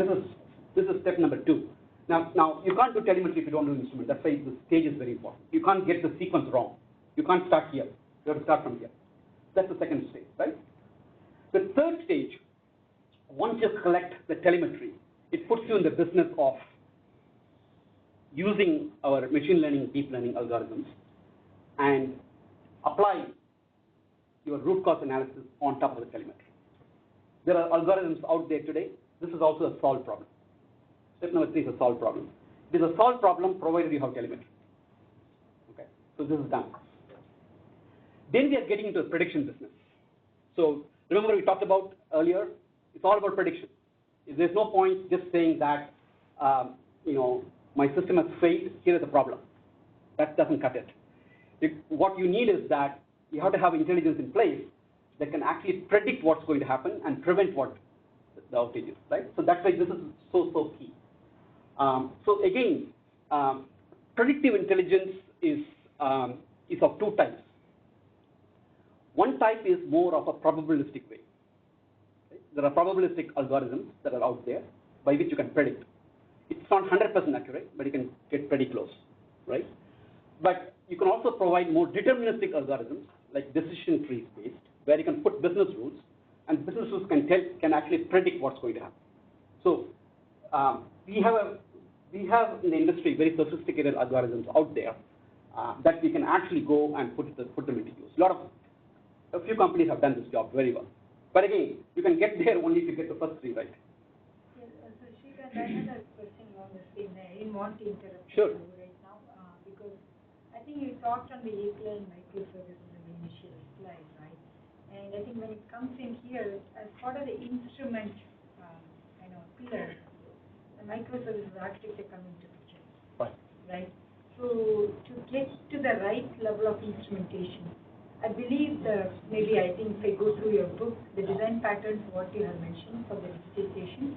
this is step number 2. Now you can't do telemetry if you don't do instrument. That's why the stage is very important. You can't get the sequence wrong. You can't start here. You have to start from here. That's the second stage, right? The third stage, once you collect the telemetry, it puts you in the business of using our machine learning, deep learning algorithms and apply your root cause analysis on top of the telemetry. There are algorithms out there today. This is also a solved problem. Step number 3 is a solved problem. It is a solved problem provided you have telemetry. Okay, so this is done. Then we are getting into the prediction business. So remember we talked about earlier, it's all about prediction. There's no point just saying that, my system has failed, here is the problem. That doesn't cut it. What you need is that you have to have intelligence in place that can actually predict what's going to happen and prevent what the outage is, right? So that's why this is so key. So again, predictive intelligence is of 2 types. One type is more of a probabilistic way. Right? There are probabilistic algorithms that are out there by which you can predict. It's not 100% accurate, but you can get pretty close, right? But you can also provide more deterministic algorithms like decision trees based, where you can put business rules, and business rules can actually predict what's going to happen. So we have in the industry very sophisticated algorithms out there that we can actually go and put them into use. A few companies have done this job very well. But again, you can get there only if you get the first 3 right. Yes, so Srikanth, I had a question along the in. I didn't want to interrupt Sure. you right now because I think you talked on the API and microservices in the initial slide, right? And I think when it comes in here, as part of the instrument, pillar, the microservices architecture comes into picture, Right. right? So to get to the right level of instrumentation, I believe maybe I think if I go through your book, the design patterns, what you have mentioned for the digitization,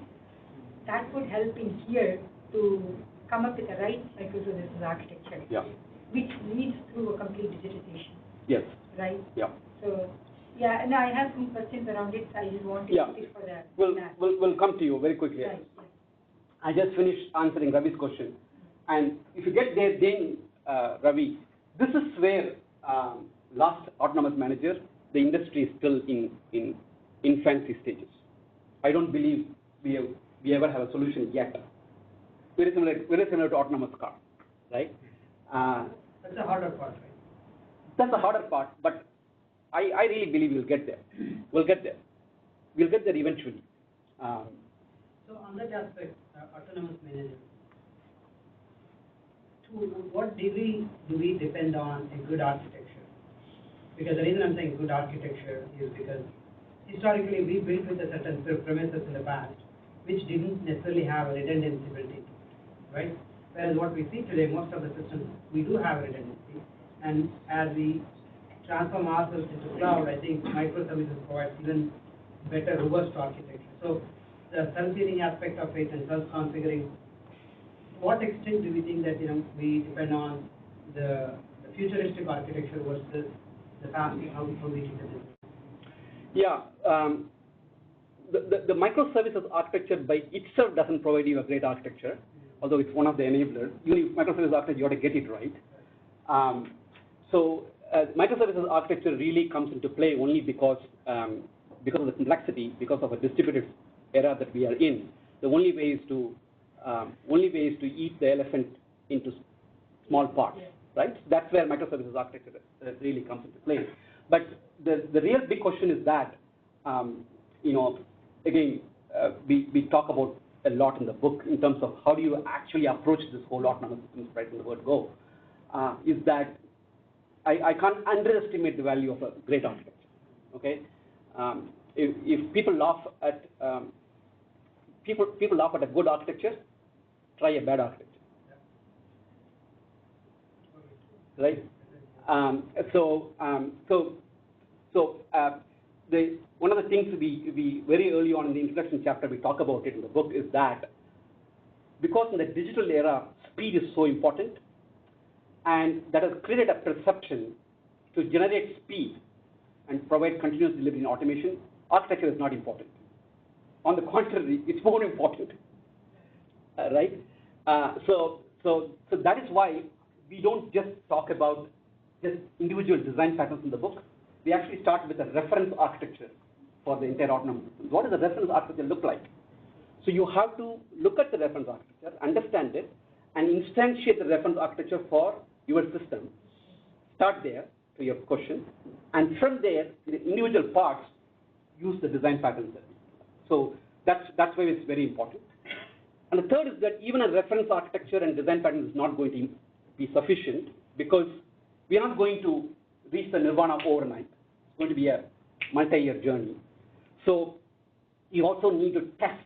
that would help in here to come up with the right microservices architecture, Yeah. which leads through a complete digitization, Yes. right? Yeah. So, yeah, and I have some questions around it. I just want to Yeah. put it for that. We'll come to you very quickly. Right. I just finished answering Ravi's question. And if you get there, then, Ravi, this is where last autonomous manager, the industry is still in infancy stages. I don't believe we ever have a solution yet. Very similar to autonomous car, right? That's the harder part, right? That's the harder part, but I really believe we'll get there. We'll get there. We'll get there eventually. So on that aspect, autonomous management, to what degree do we depend on a good architecture? Because the reason I'm saying good architecture is because historically we built with a certain premises in the past, which didn't necessarily have a redundancy built into it, right? Whereas what we see today, most of the systems, we do have redundancy. And as we transform ourselves into cloud, I think microservices provides even better robust architecture. So the self-healing aspect of it and self-configuring, to what extent do we think that we depend on the futuristic architecture versus the past, how we did the business? Yeah. The microservices architecture by itself doesn't provide you a great architecture, although it's one of the enablers. Microservices architecture, you got to get it right. Microservices architecture really comes into play only because of the complexity, because of a distributed era that we are in. The only way is to eat the elephant into small parts, right? That's where microservices architecture really comes into play. But the real big question is that, again, we talk about a lot in the book in terms of how do you actually approach this whole autonomous systems right from the word go, is that I can't underestimate the value of a great architecture, okay? If people laugh at people laugh at a good architecture, try a bad architecture, right? One of the things we very early on in the introduction chapter we talk about it in the book is that because in the digital era speed is so important, and that has created a perception to generate speed and provide continuous delivery and automation, architecture is not important. On the contrary, it's more important, right? So that is why we don't just talk about just individual design patterns in the book. We actually start with a reference architecture for the entire autonomous system. What does the reference architecture look like? So you have to look at the reference architecture, understand it, and instantiate the reference architecture for your system. Start there to your question, and from there, the individual parts use the design patterns. So that's why it's very important. And the third is that even a reference architecture and design pattern is not going to be sufficient because we are not going to reach the nirvana overnight. It's going to be a multi-year journey. So you also need to test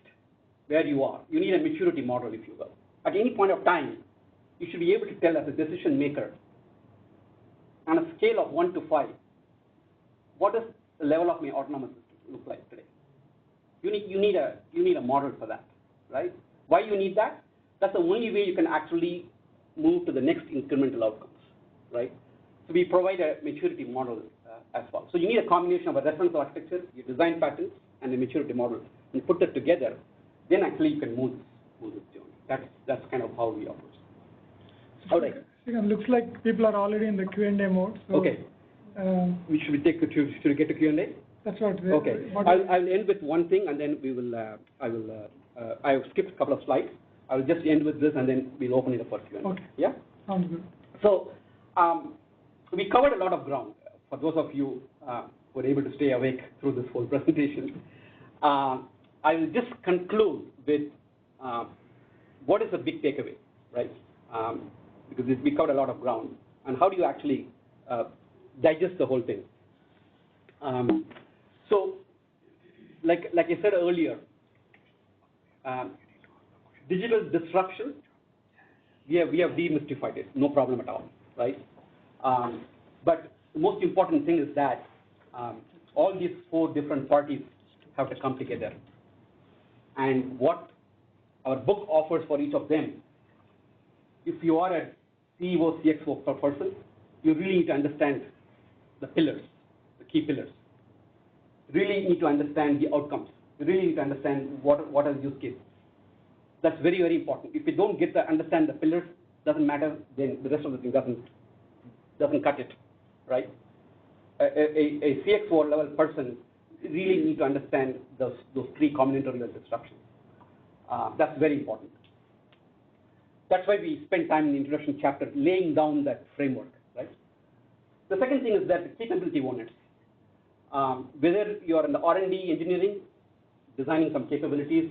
where you are. You need a maturity model, if you will. At any point of time, you should be able to tell as a decision maker on a scale of 1 to 5, what does the level of my autonomous system look like today? You need a model for that, right? Why you need that? That's the only way you can actually move to the next incremental outcomes, right? So we provide a maturity model as well. So you need a combination of a reference architecture, your design patterns, and a maturity model, and put that together. Then actually you can move this journey. That's kind of how we approach it. All right. It looks like people are already in the Q&A mode. So, okay. Should we get to Q&A? That's what. Okay. I'll end with one thing, and then we will. I have skipped a couple of slides. I will just end with this, and then we'll open it up for Q&A. Okay. Yeah. Sounds good. So we covered a lot of ground. For those of you who were able to stay awake through this whole presentation, I will just conclude with what is the big takeaway, right? Because we covered a lot of ground, and how do you actually digest the whole thing? So, like I said earlier, digital disruption, we have demystified it, no problem at all, right? But the most important thing is that all these 4 different parties have to come together. And what our book offers for each of them, if you are a CEO, CXO person, you really need to understand the pillars, the key pillars. You really need to understand the outcomes. You really need to understand what are the use cases. That's very, very important. If you don't understand the pillars, doesn't matter, then the rest of the thing doesn't cut it, right? A CXO level person really need to understand those 3 combinatorial disruptions. That's very important. That's why we spend time in the introduction chapter laying down that framework, right? The second thing is that capability owners. Whether you are in the R&D engineering, designing some capabilities,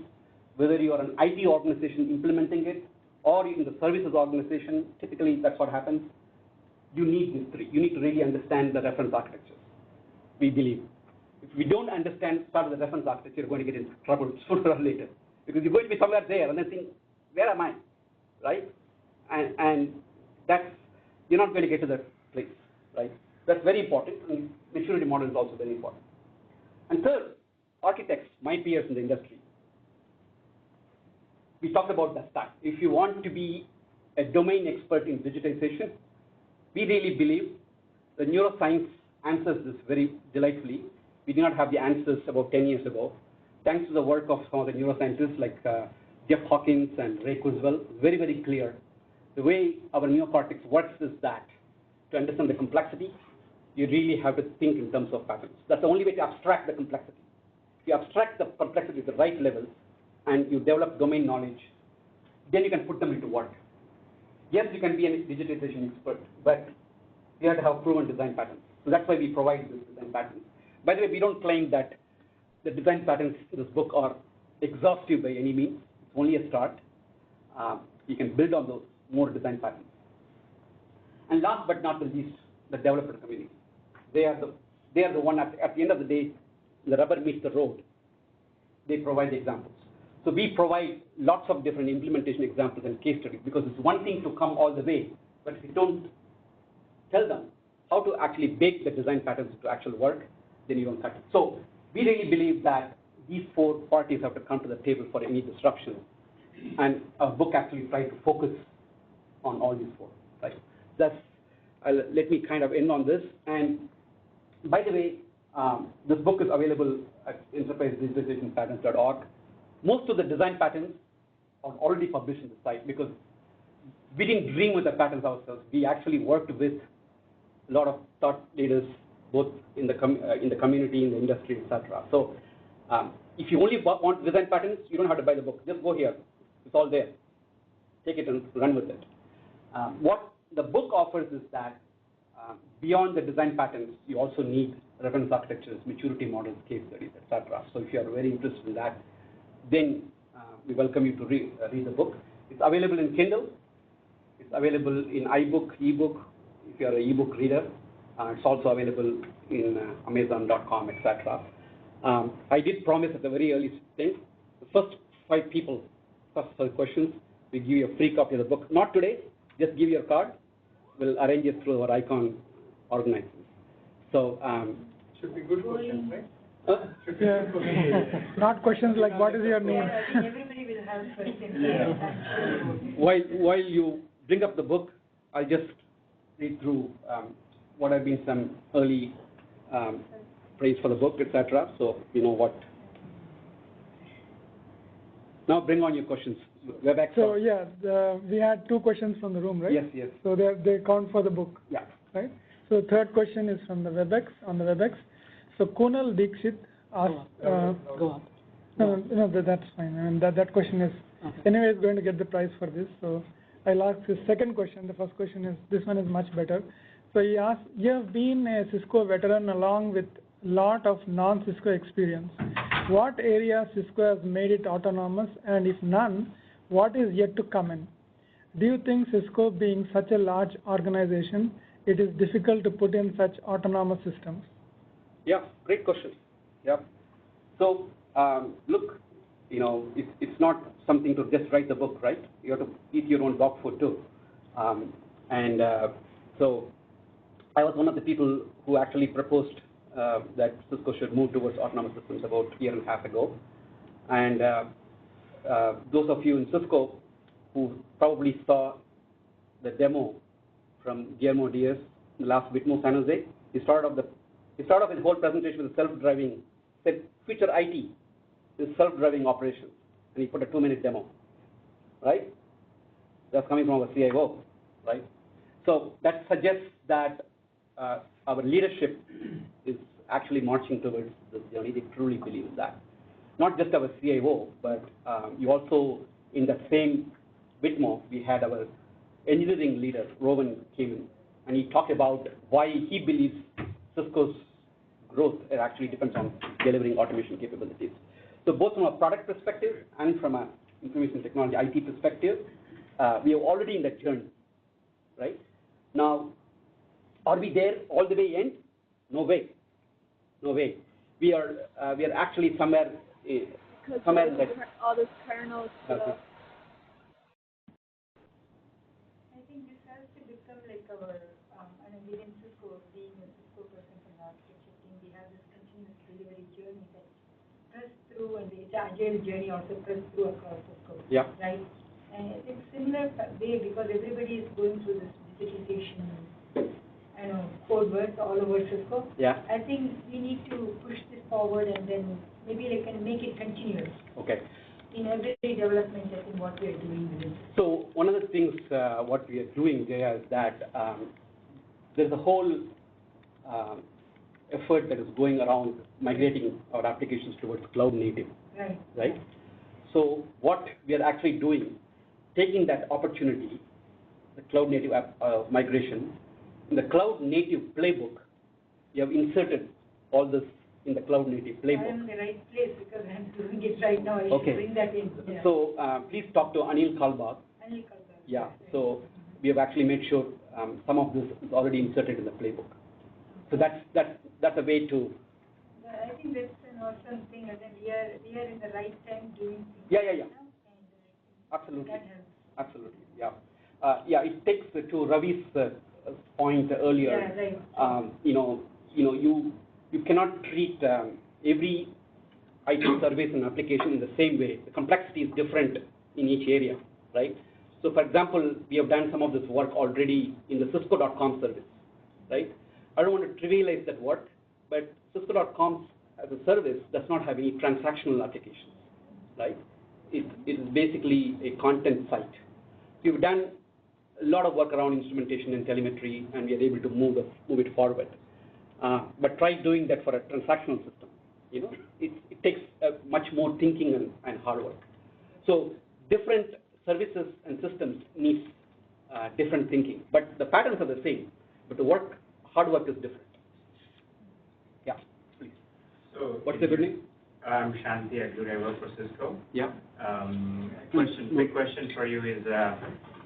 whether you are an IT organization implementing it, or in the services organization, typically that's what happens. You need these 3. You need to really understand the reference architectures, we believe. If we don't start with the reference architecture, you're going to get into trouble sooner or later. Because you're going to be somewhere there and then think, where am I, right? And that's, you're not going to get to that place, right? That's very important, and maturity model is also very important. And third, architects, my peers in the industry. We talked about that stack. If you want to be a domain expert in digitization, we really believe the neuroscience answers this very delightfully. We did not have the answers about 10 years ago. Thanks to the work of some of the neuroscientists like Jeff Hawkins and Ray Kurzweil, very, very clear. The way our neocortex works is that to understand the complexity, you really have to think in terms of patterns. That's the only way to abstract the complexity. If you abstract the complexity to the right level and you develop domain knowledge, then you can put them into work. Yes, you can be a digitization expert, but you have to have proven design patterns. So that's why we provide these design patterns. By the way, we don't claim that the design patterns in this book are exhaustive by any means. It's only a start. You can build on those more design patterns. And last but not the least, the developer community. They are the one at the end of the day, the rubber meets the road. They provide the examples. So we provide lots of different implementation examples and case studies, because it's one thing to come all the way, but if you don't tell them how to actually bake the design patterns to actual work, then you don't cut it. So we really believe that these 4 parties have to come to the table for any disruption, and our book actually tries to focus on all these 4. Right? Let me kind of end on this. And by the way, this book is available at enterprisedigitization.org. Most of the design patterns are already published on the site, because we didn't dream with the patterns ourselves. We actually worked with a lot of thought leaders, both in the community, in the industry, etc. So if you only want design patterns, you don't have to buy the book. Just go here. It's all there. Take it and run with it. What the book offers is that beyond the design patterns, you also need reference architectures, maturity models, case studies, etc. So if you are very interested in that, then we welcome you to read the book. It's available in Kindle. It's available in iBook, ebook, if you are an ebook reader. It's also available in Amazon.com, etc. I did promise at the very early stage, the first 5 people, first 5 questions, we give you a free copy of the book. Not today, just give your card. We'll arrange it through our icon organizers. So should be good questions, right? Yeah. Not questions like what is your name? Yeah, I think everybody will have questions. Yeah. While you bring up the book, I'll just read through what have been some early praise for the book, etc. So you know what. Now bring on your questions. WebEx. So yeah, we had 2 questions from the room, right? Yes, yes. So they count for the book. Yeah. Right. So third question is from the WebEx, on the WebEx. So Kunal Dixit asked. Go on. No, that's fine. And that question is anyway is going to get the prize for this. So I'll ask his second question. The first question is, this one is much better. So he asked, you have been a Cisco veteran along with lot of non-Cisco experience. What areas Cisco has made it autonomous, and if none, what is yet to come in? Do you think Cisco, being such a large organization, it is difficult to put in such autonomous systems? Yeah, great question. Yeah. So look, it's not something to just write the book, right? You have to eat your own dog food too. So I was one of the people who actually proposed that Cisco should move towards autonomous systems about a year and a half ago. And those of you in Cisco who probably saw the demo from Guillermo Diaz in the last Bitmo San Jose, he started off his whole presentation with self-driving, said future IT is self-driving operations, and he put a 2-minute demo, right? That's coming from our CIO, right? So that suggests that our leadership is actually marching towards this journey. They truly believe in that. Not just our CIO, but you also, in that same Bitmo, we had our engineering leader, Rowan, came in, and he talked about why he believes Cisco's growth actually depends on delivering automation capabilities. So both from a product perspective and from an information technology IT perspective, we are already in that journey, right? Now, are we there all the way in? No way. No way. We are actually somewhere in that. All this kernel stuff. Okay. I think this has to become like our, within Cisco, being a Cisco person from the architecture team, we have this continuous delivery journey that press through, and the agile journey also press through across Cisco. Yeah. Right? And it's similar way because everybody is going through this digitization, code work all over Cisco. Yeah. I think we need to push this forward and then maybe make it continuous. Okay. In every development, I think what we are doing with it. So one of the things what we are doing there is that there's a whole effort that is going around migrating our applications towards cloud native. Right. Right. So what we are actually doing, taking that opportunity, the cloud native migration, in the cloud native playbook, we have inserted all this in the cloud native playbook. I am in the right place because I am doing it right now. I Okay. should bring that in. Yeah. So please talk to Anil Kalbag. Anil Kalbag. Yeah. So we have actually made sure some of this is already inserted in the playbook. So that's a way to. I think that's an awesome thing. And then we are in the right time doing things. Yeah. Right now, and Absolutely. that helps. Absolutely. Yeah. Yeah. It takes to Ravi's point earlier. Yeah, right. You cannot treat every IT service and application in the same way. The complexity is different in each area, right? So, for example, we have done some of this work already in the Cisco.com service, right? I don't want to trivialize that work, but Cisco.com as a service does not have any transactional applications, right? It is basically a content site. We've done a lot of work around instrumentation and telemetry, and we are able to move it forward. But try doing that for a transactional system. It takes much more thinking and hard work. So different services and systems need different thinking, but the patterns are the same. But the hard work is different. Yeah, please. So what's the good name? I'm Shanti. I work for Cisco. Yeah. Big question for you is,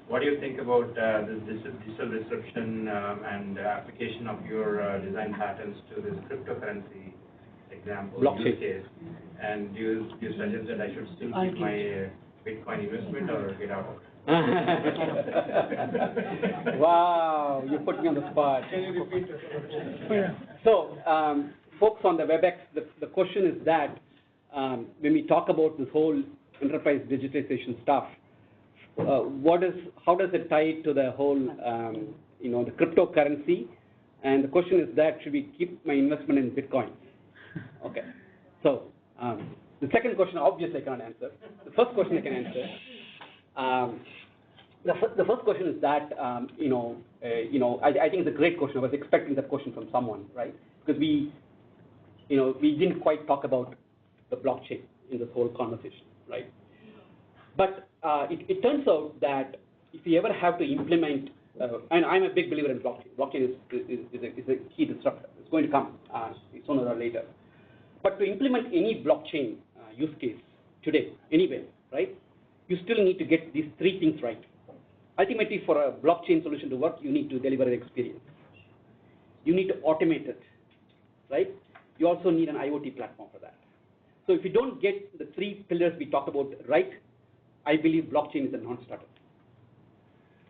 what do you think about this digital disruption and application of your design patterns to this cryptocurrency example use case? And do you suggest that I should still keep my Bitcoin investment or get out of it? Wow, you put me on the spot. Can you repeat it? So, folks on the WebEx, the question is that when we talk about this whole enterprise digitization stuff, how does it tie to the whole, the cryptocurrency? And the question is that should we keep my investment in Bitcoin? Okay. So the second question, obviously, I cannot answer. The first question I can answer. The first question is that I think it's a great question. I was expecting that question from someone, right? Because we didn't quite talk about the blockchain in this whole conversation, right? But it turns out that if you ever have to implement, and I'm a big believer in blockchain. Blockchain is a key disruptor. It's going to come sooner or later. But to implement any blockchain use case today, anywhere, right? you still need to get these three things right. Ultimately, for a blockchain solution to work, you need to deliver an experience. You need to automate it, right? You also need an IoT platform for that. So if you don't get the three pillars we talked about right, I believe blockchain is a non-starter,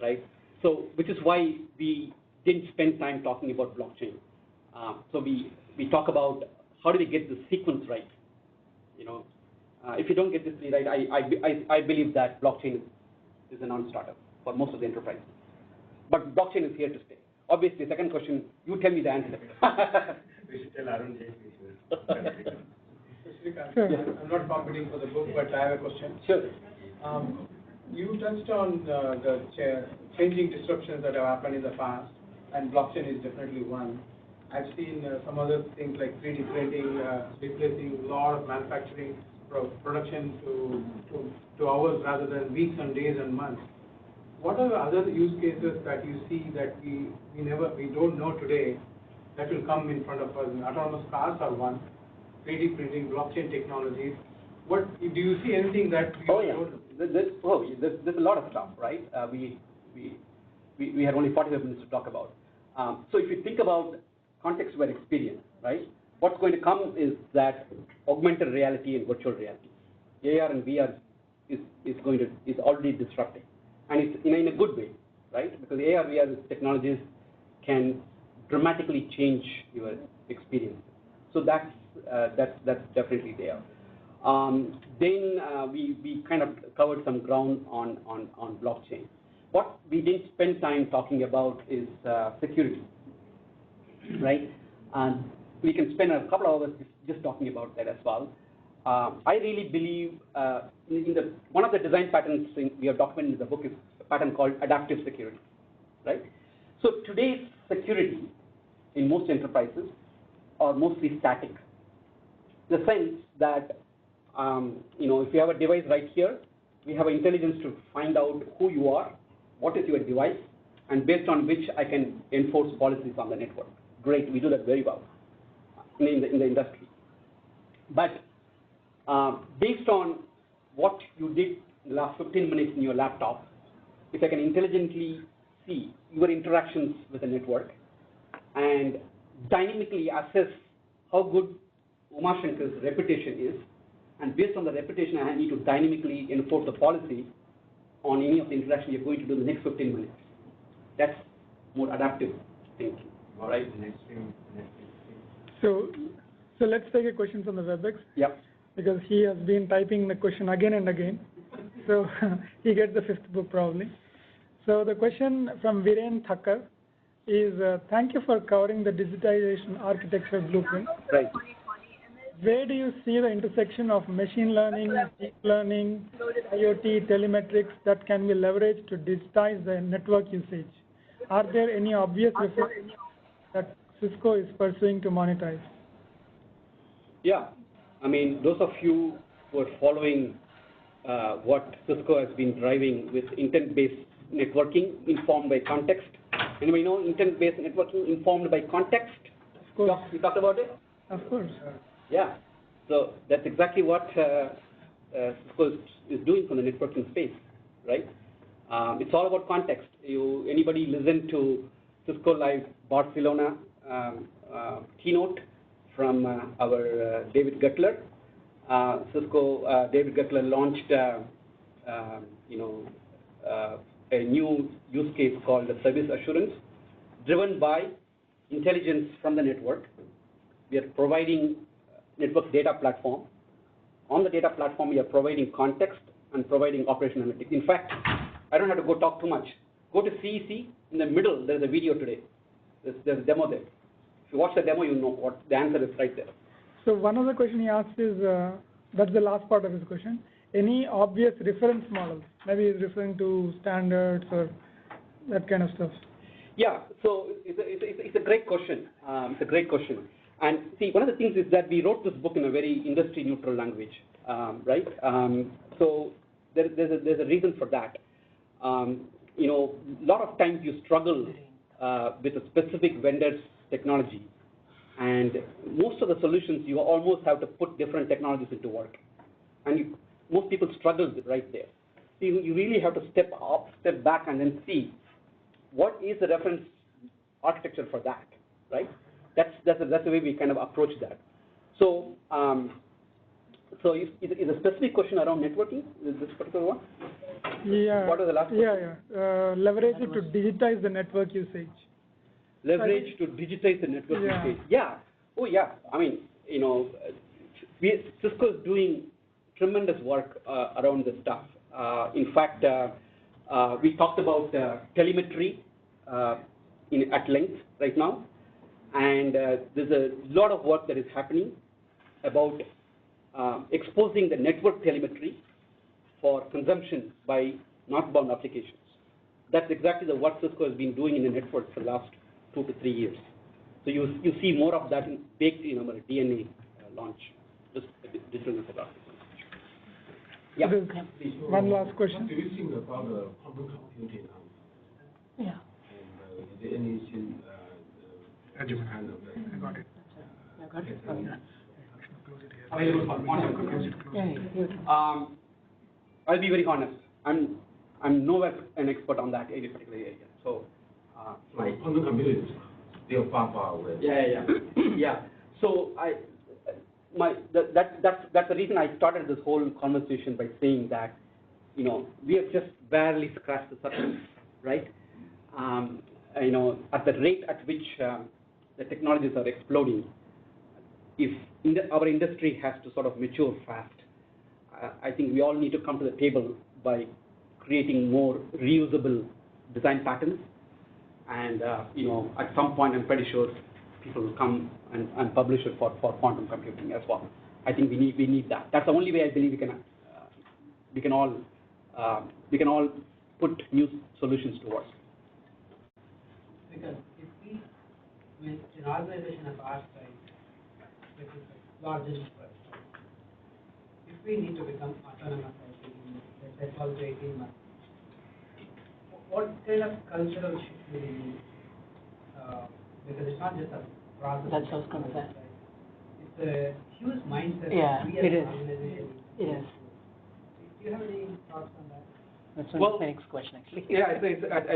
right? So which is why we didn't spend time talking about blockchain. So we talk about how do we get the sequence right. You know, if you don't get this three right, I believe that blockchain is a non-starter for most of the enterprises. But blockchain is here to stay. Obviously, second question, you tell me the answer. We should tell Arun J. Srikanth, Sure. I'm not competing for the book, but I have a question. Sure. You touched on the changing disruptions that have happened in the past, and blockchain is definitely one. I've seen some other things like 3D printing replacing a lot of manufacturing production to hours rather than weeks and days and months. What are the other use cases that you see that we don't know today that will come in front of us? Autonomous cars are one. 3D printing, blockchain technologies. What do you see anything that we don't know? There's a lot of stuff, right? We had only 45 minutes to talk about. So if you think about context-aware experience, right? What's going to come is that augmented reality and virtual reality. AR and VR is already disrupting, and it's in a good way, right? Because AR, VR technologies can dramatically change your experience. So that's definitely there. Then we kind of covered some ground on blockchain. What we didn't spend time talking about is security, right? And we can spend a couple of hours just talking about that as well. I really believe one of the design patterns we have documented in the book is a pattern called adaptive security, right? So today's security in most enterprises are mostly static. The sense that if you have a device right here, we have intelligence to find out who you are, what is your device, and based on which I can enforce policies on the network. Great, we do that very well in the industry. But based on what you did in the last 15 minutes in your laptop, if I can intelligently see your interactions with the network and dynamically assess how good Umashankar's reputation is, and based on the reputation, I need to dynamically enforce the policy on any of the interaction you're going to do in the next 15 minutes. That's more adaptive thinking, all right? So let's take a question from the WebEx. Yep. Because he has been typing the question again and again. So he gets the fifth book probably. So the question from Viren Thakkar is, thank you for covering the digitization architecture blueprint. Right. Where do you see the intersection of machine learning, deep learning, IoT, telemetrics that can be leveraged to digitize the network usage? Are there any obvious references that Cisco is pursuing to monetize? Yeah, I mean, those of you who are following what Cisco has been driving with intent-based networking informed by context. Anybody know intent-based networking informed by context? Of course. We talked about it? Of course. Yeah, so that's exactly what Cisco is doing from the networking space, right? It's all about context. Anybody listen to Cisco Live Barcelona keynote from our David Guttler? David Guttler launched a new use case called the service assurance, driven by intelligence from the network. We are providing network data platform. On the data platform, we are providing context and providing operational analytics. In fact, I don't have to go talk too much. Go to CEC. In the middle, there's a video today. There's a demo there. If you watch the demo, you know what the answer is right there. So one other question he asked is, that's the last part of his question. Any obvious reference models? Maybe he's referring to standards or that kind of stuff. Yeah, so it's a great question. It's a great question. And see, one of the things is that we wrote this book in a very industry-neutral language, right? So there's a reason for that. A lot of times you struggle with a specific vendor's technology, and most of the solutions you almost have to put different technologies into work, and most people struggle right there. you really have to step back and then see what is the reference architecture for that, right? That's the way we kind of approach that. So so is a specific question around networking, is this particular one? Yeah. What was the last question? Leverage it to digitize the network usage. Leverage to digitize the network usage. Yeah. Oh yeah. I mean, Cisco is doing tremendous work around this stuff. In fact, we talked about telemetry at length right now, and there's a lot of work that is happening about exposing the network telemetry for consumption by northbound applications. That's exactly the work Cisco has been doing in the network for the last 2 to 3 years. So you see more of that baked in our DNA launch, just digital methodology. Yeah. One last question. Do you think about quantum computing now? Yeah. And is there anything kind of I got it. Available for quantum computing? I'll be very honest. I'm nowhere an expert on that particular area. So quantum computing is still far away. Yeah. So that's the reason I started this whole conversation by saying that we have just barely scratched the surface, right? At the rate at which the technologies are exploding, if our industry has to sort of mature fast, I think we all need to come to the table by creating more reusable design patterns. And at some point, I'm pretty sure people will come and publish it for quantum computing as well. I think we need that. That's the only way I believe we can all put new solutions to work. Because if an organization of our size, which is the largest first, if we need to become autonomous in, let's say, 12 to 18 months, what kind of cultural shift do we need? Because it's not just a process. That's what I was going to say. It's a huge mindset. Yeah, we as it an is. organization. It is. Do you have any thoughts on that? That's my next question, actually. Yeah, I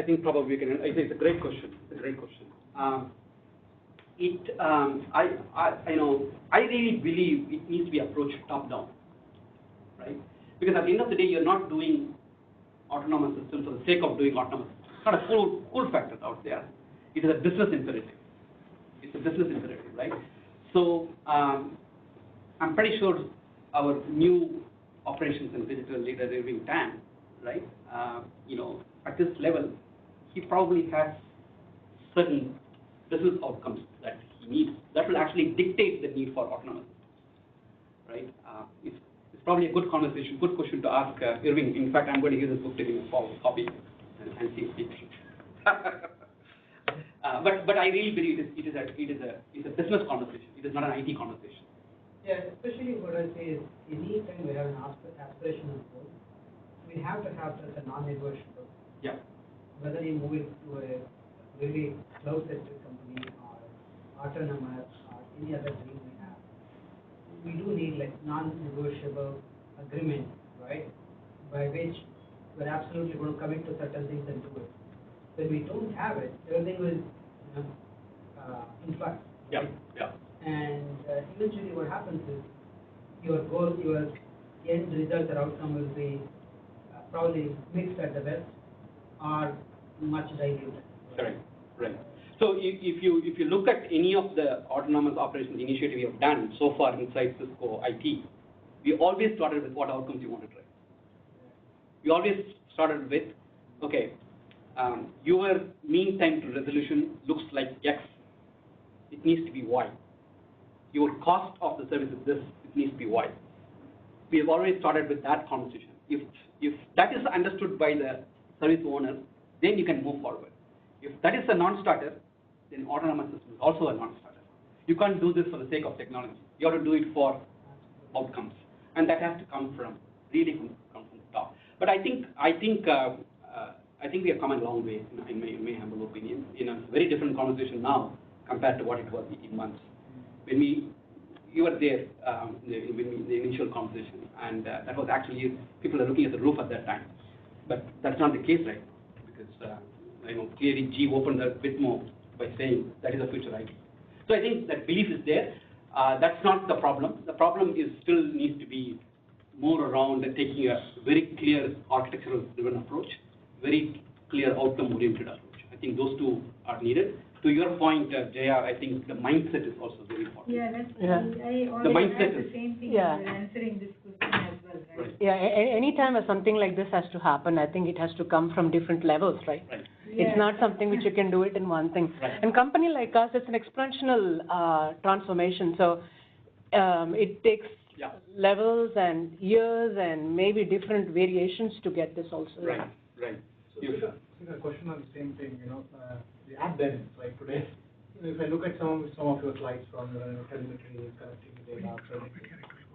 think probably we can. It's a great question. It's a great question. I really believe it needs to be approached top down, right? Because at the end of the day, you're not doing autonomous systems for the sake of doing autonomous systems. It's not a cool factor out there. It is a business imperative. It's a business imperative, right? So I'm pretty sure our new operations and digital leader, Irving Tan, right? At this level, he probably has certain business outcomes that he needs that will actually dictate the need for autonomous, right? It's probably a good conversation, good question to ask Irving. In fact, I'm going to give this book to him for copy and see if he but I really believe it is a business conversation. It is not an IT conversation. Yeah, especially what I say is, any time we have an aspirational goal, we have to have such a non-negotiable. Yeah. Whether you move it to a really cloud-centric company or autonomous or any other dream we have, we do need like non-negotiable agreement, right? By which we're absolutely going to commit to certain things and do it. When we don't have it, everything will, in flux. Yeah. Right? Yeah. And eventually what happens is your goal, your end result or outcome will be probably mixed at the best or much diluted. Right. So if you look at any of the autonomous operations initiative we have done so far inside Cisco IT, we always started with what outcomes you want to drive. We always started with, okay, your mean time to resolution looks like X. It needs to be Y. Your cost of the service is this. It needs to be Y. We have always started with that conversation. If that is understood by the service owner, then you can move forward. If that is a non-starter, then autonomous system is also a non-starter. You can't do this for the sake of technology. You have to do it for outcomes, and that has to come from the top. But I think we have come a long way, in my humble opinion. It's a very different conversation now compared to what it was 18 months. When you were there in the initial conversation, and that was actually, people are looking at the roof at that time. but that's not the case right now, because clearly G opened a bit more by saying that is the future IT. So I think that belief is there. That's not the problem. The problem is still needs to be more around taking a very clear architectural driven approach, very clear outcome oriented approach. I think those two are needed. To your point, Jaya, I think the mindset is also very important. Yeah, I The always mindset have the is- same thing Yeah. when answering this question as well, right? Yeah, anytime something like this has to happen, I think it has to come from different levels, right? Right. Yeah. It's not something which you can do it in one thing. Right. And company like us, it's an exponential transformation, so it takes Yeah. levels and years and maybe different variations to get this also. Right. Right. You sure? A question on the same thing, the app dynamics, like today, if I look at some of your slides from telemetry, connectivity data,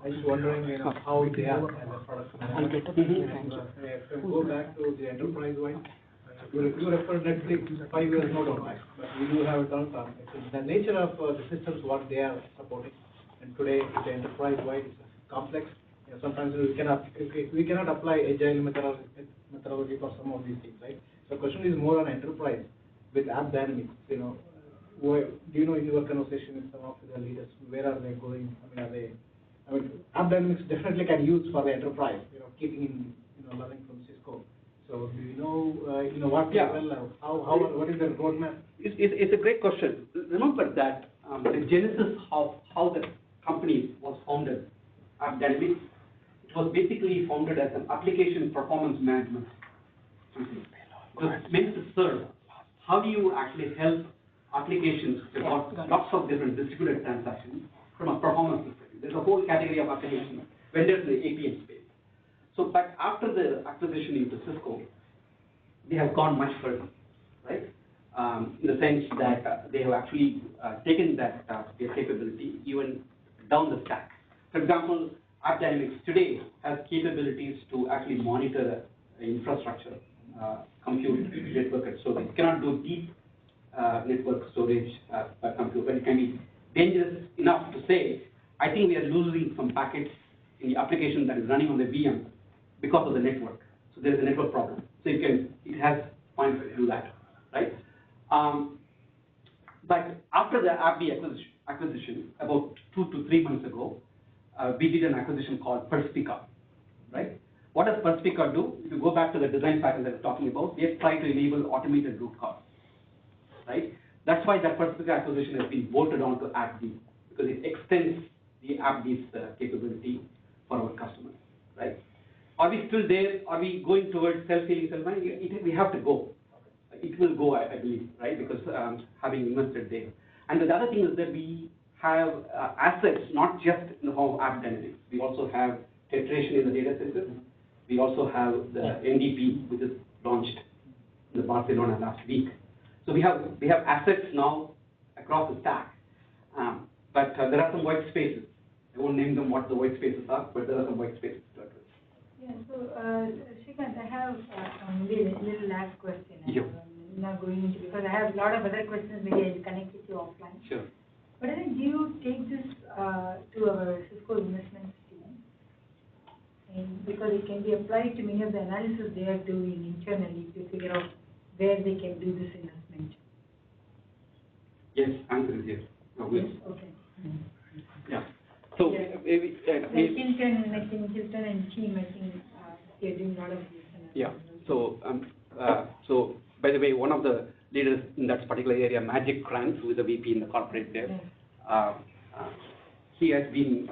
I was wondering, how they are as a product manager. If we go back to the enterprise-wide, you referred Netflix 5 years not on, but we do have it on time. The nature of the systems, what they are supporting, and today the enterprise-wide is complex. Sometimes we cannot apply agile methodology for some of these things, right? The question is more on enterprise with app dynamics. Do you know in your conversation with some of the leaders, where are they going? App dynamics definitely can use for the enterprise. Keeping in learning from Cisco. So do you know what level? What is the roadmap? It's a great question. Remember that the genesis of how the company was founded, App Dynamics, it was basically founded as an application performance management company. It was meant to serve how do you actually help applications with lots of different distributed transactions from a performance perspective. There's a whole category of applications, vendors in the APM space. So, but after the acquisition into Cisco, they have gone much further, right? In the sense that they have actually taken that their capability even down the stack. For example, App Dynamics today has capabilities to actually monitor infrastructure, compute, network, and storage. It cannot do deep network storage per compute, but it can be dangerous enough to say, I think we are losing some packets in the application that is running on the VM because of the network. So there is a network problem. So it has points to do that, right? But after the AppD acquisition, about 2 to 3 months ago, we did an acquisition called Perspica, right? What does Perspica do? If you go back to the design pattern that I was talking about, they try to enable automated root cause, right? That's why that Perspica acquisition has been bolted on to AppD, because it extends the AppD's capability for our customers, right? Are we still there? Are we going towards self-healing, self-managing? We have to go. It will go, I believe, right? Because having invested there. And the other thing is that we have assets, not just in the form of App Dynamics. We also have tetration in the data center. We also have the NDP, which is launched in the Barcelona last week. So we have assets now across the stack. But there are some white spaces. I won't name them what the white spaces are, but there are some white spaces to address. Yeah, so Srikanth, I have maybe a little last question. Yeah. I'm not going into, because I have a lot of other questions, maybe I'll connect with you offline. Sure. But I think, do you take this to our Cisco investments team? And because it can be applied to many of the analysis they are doing internally to figure out where they can do this investment. Yes, answer is yes. Yes, okay. Yeah. So Yeah. maybe Like Hilton, I think Hilton and team, I think they're doing a lot of this. yeah. So by the way, one of the leaders in that particular area, Magic Krantz, who is a VP in the corporate there, he has been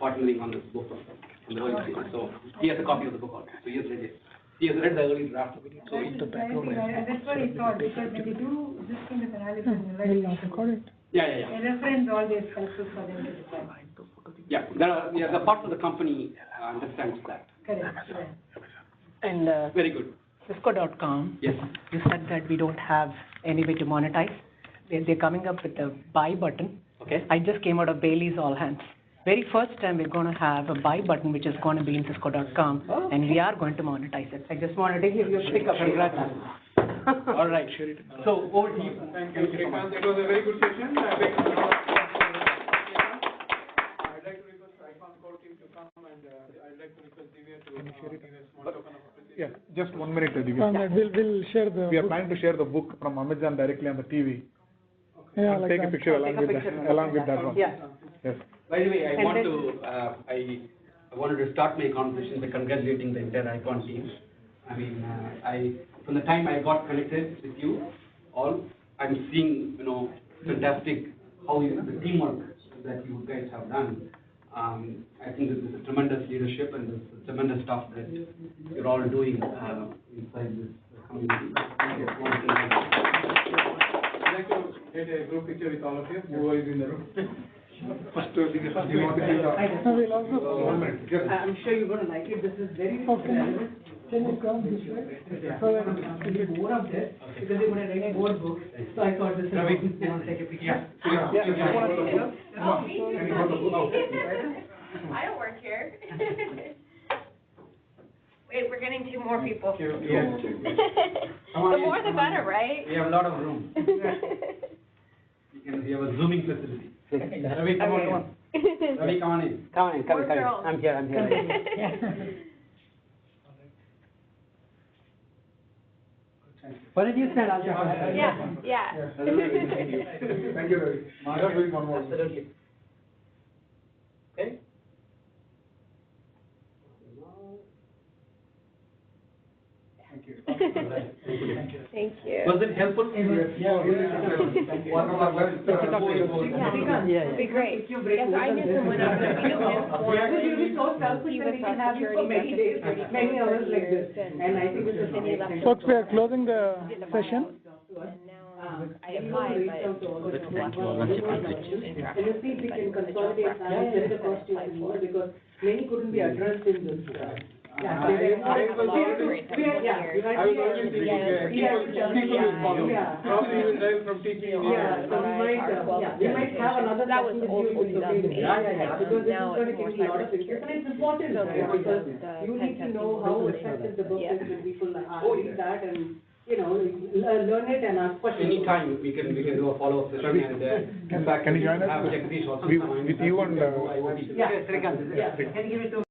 partnering on this book on the world series. So he has a copy of the book also. So he has read it. He has read the early draft of it. So That's what I thought, because when they do this kind of analysis, We'll not record it. yeah. a reference always helpful for them to decide. Yeah, the part of the company understands that. Correct. And Very good. Cisco.com, Yes. you said that we don't have any way to monetize. They're coming up with a buy button. Okay. I just came out of Bailey's All Hands. Very first time we're going to have a buy button, which is going to be in Cisco.com, and we are going to monetize it. I just wanted to give you a quick congrats. All right. So over to you. Thank you, Srikanth. It was a very good session. I'd like to request Icon Core team to come, and I'd like to request Divya to give a small token of appreciation. Yeah, just 1 minute, Divya. We'll share the. We are book. planning to share the book from Amazon directly on the TV. Yeah, And like take that. a picture along with picture. that, along with that one. Yeah. Yes. By the way, And then- I wanted to start my conversation by congratulating the entire ICON team. I mean, from the time I got connected with you all, I'm seeing, fantastic the teamwork that you guys have done. I think this is a tremendous leadership and this is tremendous stuff that you're all doing inside this community. I'd like to get a group picture with all of you, who is in the room. First, do you want to give We'll also. 1 minute? Just- I'm sure you're gonna like it, this is very Okay. relevant. Can you come this way? So that To get more of this, because we're gonna write more books, so I thought this is, you want to take a picture? Oh, me too. I don't work here. Wait, we're getting 2 more people. Yes. The more the better, right? We have a lot of room. We have a zooming facility. Ravi, come on. Ravi, come on in. Come in, More girls. I'm here. Why don't you stand, I'll just. Yeah. Thank you, Ravi. Just doing one more. Absolutely. Okay? Thank you. Thank you. Was it helpful? Yeah. It'd be great. Yes, I knew someone else that we know him for. You'll be so selfish He that was we can have you for many days, many hours like this, and I think this is Then he left. amazing. folks, we are closing the session. And now I applied, but it was a lot of interest. And you see, we can consolidate and send the cost to you more, because many couldn't be addressed in this. Yeah, I was always- I was always thinking, people will follow. Probably you will drive from teaching. Yeah, so we might have another. That was session with old you school in the field. 2008. Yeah, because this is Now going to it's more give you a lot of things, cybersecurity. and it's important, So right, more because the you need to pen know testing how was effective the book yeah. is when people read that and, learn it and ask questions. Anytime we can do a follow-up session and Can you join us? have Jagdish also. With you and, IoT. Yeah, Srikanth, yeah, can you give it to